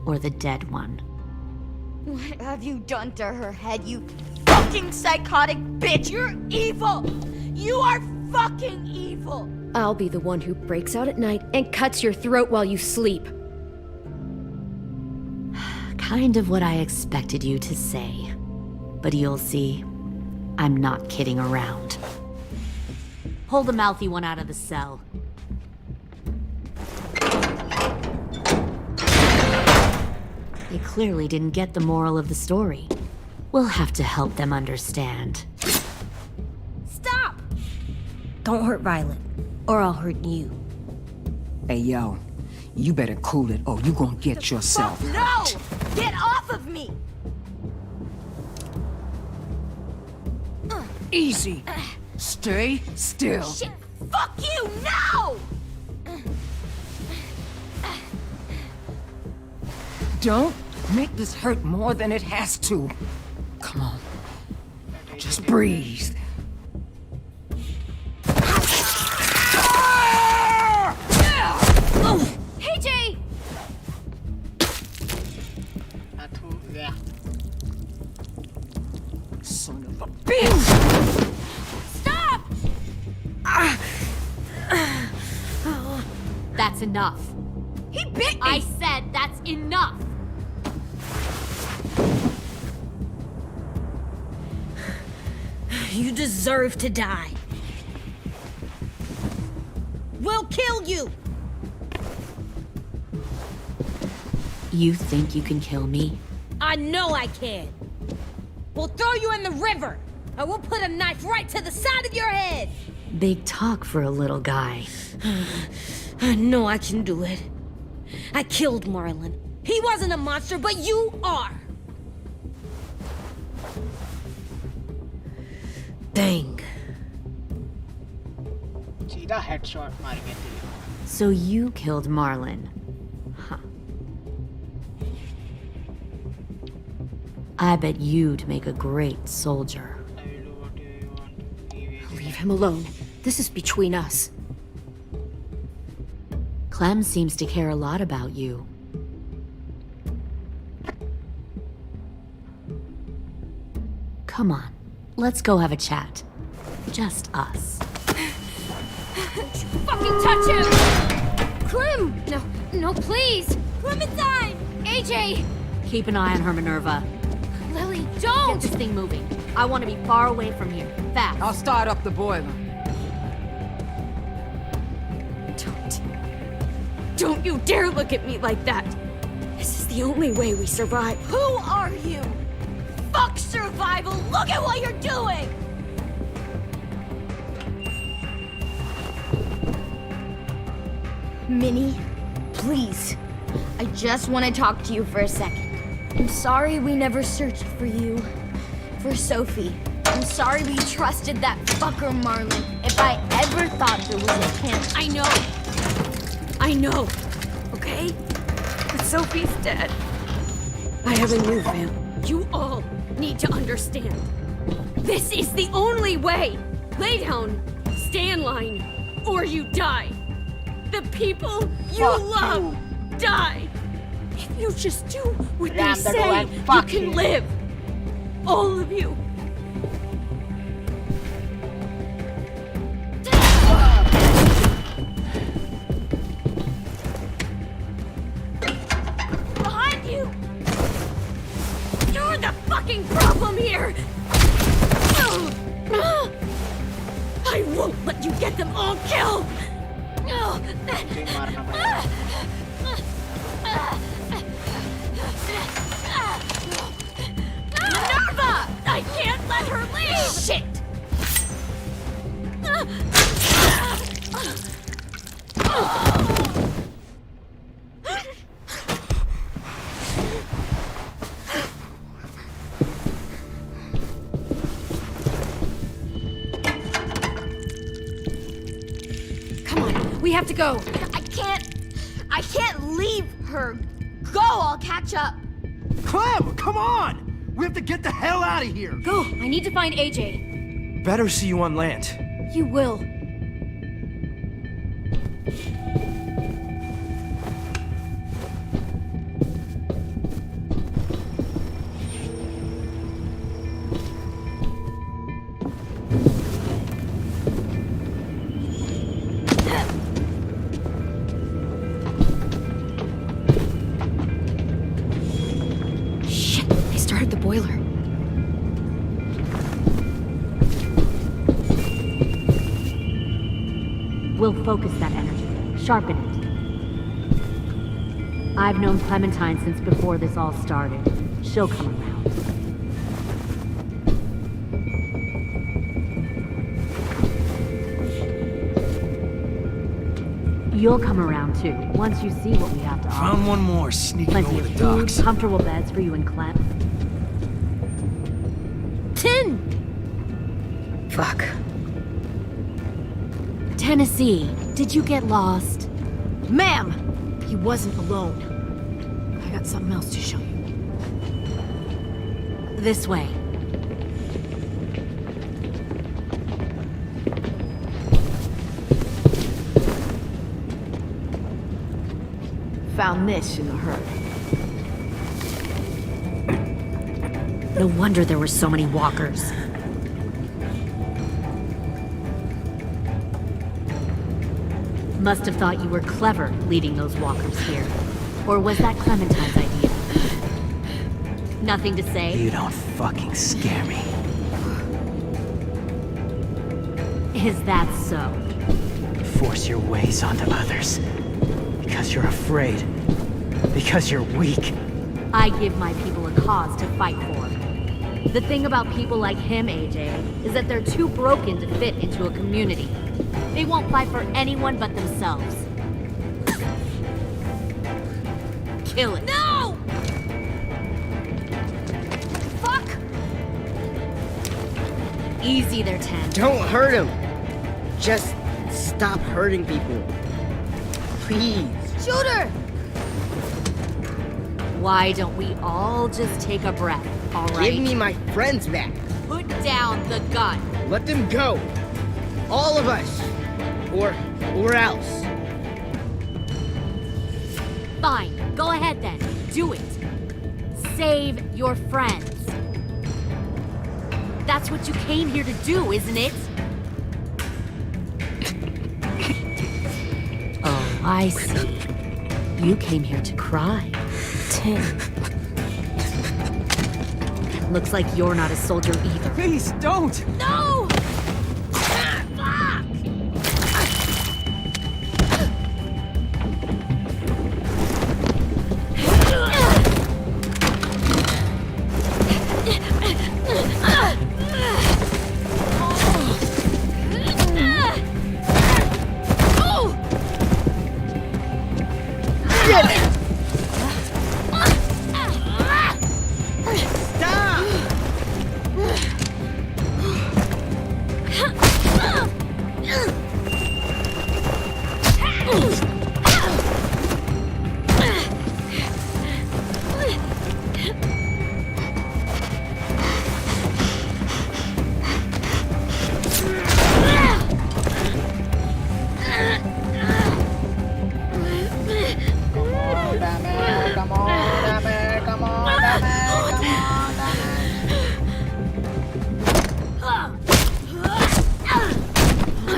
or the dead one? What have you done to her head, you fucking psychotic bitch? You're evil! You are fucking evil! I'll be the one who breaks out at night and cuts your throat while you sleep. Kind of what I expected you to say. But you'll see, I'm not kidding around. Pull the mouthy one out of the cell. They clearly didn't get the moral of the story. We'll have to help them understand. Stop! Don't hurt Violet, or I'll hurt you. Hey, yo. You better cool it, or you gonna get yourself No! hurt. Get off of me! Easy. Stay still. Shit! Fuck you! No! Don't make this hurt more than it has to. Come on. Just breathe. Hey, Jay! Son of a bitch! Stop! That's enough. He bit me! I said that's enough! You deserve to die. We'll kill you! You think you can kill me? I know I can. We'll throw you in the river. I will put a knife right to the side of your head. Big talk for a little guy. I know I can do it. I killed Marlon. He wasn't a monster, but you are. Dang. सीधा headshot मारेंगे तेरे. So you killed Marlon. Huh. I bet you'd make a great soldier. Leave him alone. This is between us. Clem seems to care a lot about you. Come on, let's go have a chat. Just us. Fucking touch him! Clem! No, please! Clementine! AJ! Keep an eye on her, Minerva. Lily, don't! Get this thing moving. I want to be far away from here. Fast. I'll start up the boiler. Don't you dare look at me like that! This is the only way we survive. Who are you? Fuck survival! Look at what you're doing! Minnie, please. I just want to talk to you for a second. I'm sorry we never searched for you. For Sophie. I'm sorry we trusted that fucker Marlon. If I ever thought there was a chance. I know, okay? But Sophie's dead. I have a new family. You all need to understand. This is the only way. Lay down, stay in line, or you die. The people you love die. If you just do what they say, you can live. All of you. Behind you! You're the fucking problem here! I won't let you get them all killed! Minerva! I can't let her leave! Shit! Come on, we have to go. I can't leave her. Go, I'll catch up. Clem, come on! We have to get the hell out of here! Go, I need to find AJ. Better see you on land. You will. Shit, they started the boiler. We'll focus that energy, sharpen it. I've known Clementine since before this all started. She'll come around. You'll come around too, once you see what we have to offer. Found one more sneaking Plenty over of the food, docks. comfortable beds for you and Clem. Tin! Fuck. Tennessee, did you get lost? Ma'am! He wasn't alone. I got something else to show you. This way. Found this in the herd. No wonder there were so many walkers. Must have thought you were clever leading those walkers here. Or was that Clementine's idea? Nothing to say? You don't fucking scare me. Is that so? Force your ways onto others. Because you're afraid. Because you're weak. I give my people a cause to fight for. The thing about people like him, AJ, is that they're too broken to fit into a community. They won't fight for anyone but themselves. Kill it. No! Fuck! Easy there, Ten. Don't hurt him. Just stop hurting people. Please. Shoot her! Why don't we all just take a breath, all right? Give me my friends back. Put down the gun. Let them go. All of us. Or else. Fine, go ahead then. Do it. Save your friends. That's what you came here to do, isn't it? Oh, I see. You came here to cry. Tin. Looks like you're not a soldier either. Please, don't! No!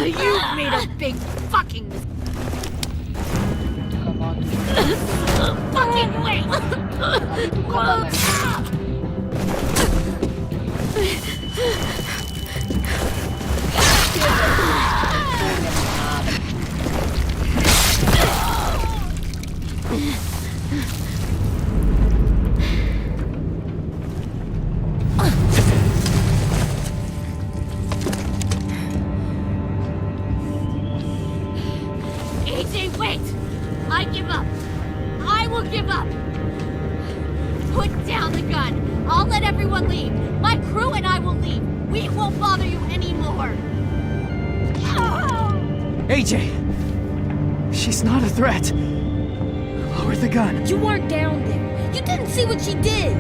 You made a big fucking mistake. Fucking wait! AJ, wait! I give up. I will give up. Put down the gun. I'll let everyone leave. My crew and I will leave. We won't bother you anymore. AJ! She's not a threat. Lower the gun. You weren't down there. You didn't see what she did.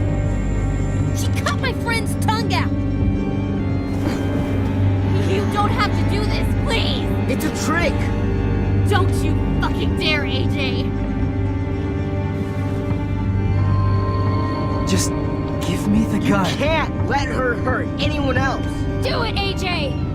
She cut my friend's tongue out. You don't have to do this, please! It's a trick! Don't you fucking dare, AJ! Just give me the gun. You can't let her hurt anyone else. Do it, AJ!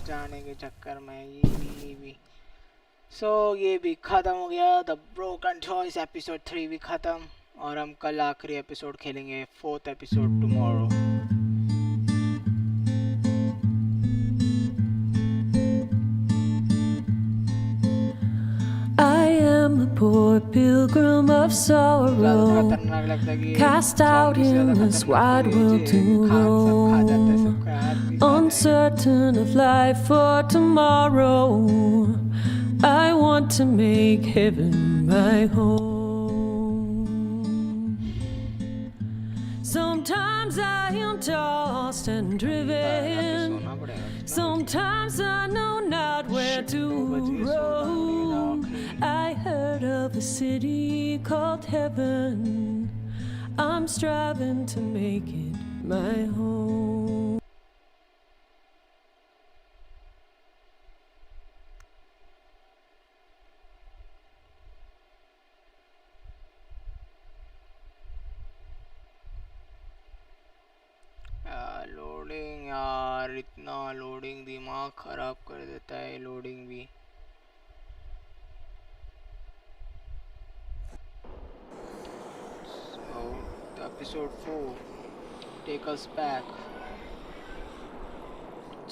बचाने के चक्कर में ये भी सो ये भी ख़त्म हो गया द ब्रोकन चॉइस एपिसोड 3 भी ख़त्म और हम कल आखिरी एपिसोड खेलेंगे 4th episode tomorrow I am a poor pilgrim of sorrow, cast out in this wide world to roam, uncertain of life for tomorrow. I want to make heaven my home. Sometimes I am tossed and driven, sometimes I know not where to roam. I heard of a city called heaven. I'm striving to make it my home. Loading यार इतना loading दिमाग खराब कर देता है loading भी so the episode 4 take us back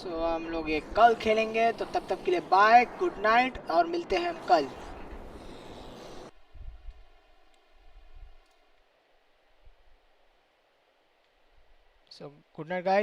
so हम लोग ये कल खेलेंगे तो तब तक के लिए बाय गुड नाइट और मिलते हैं हम कल so good night guys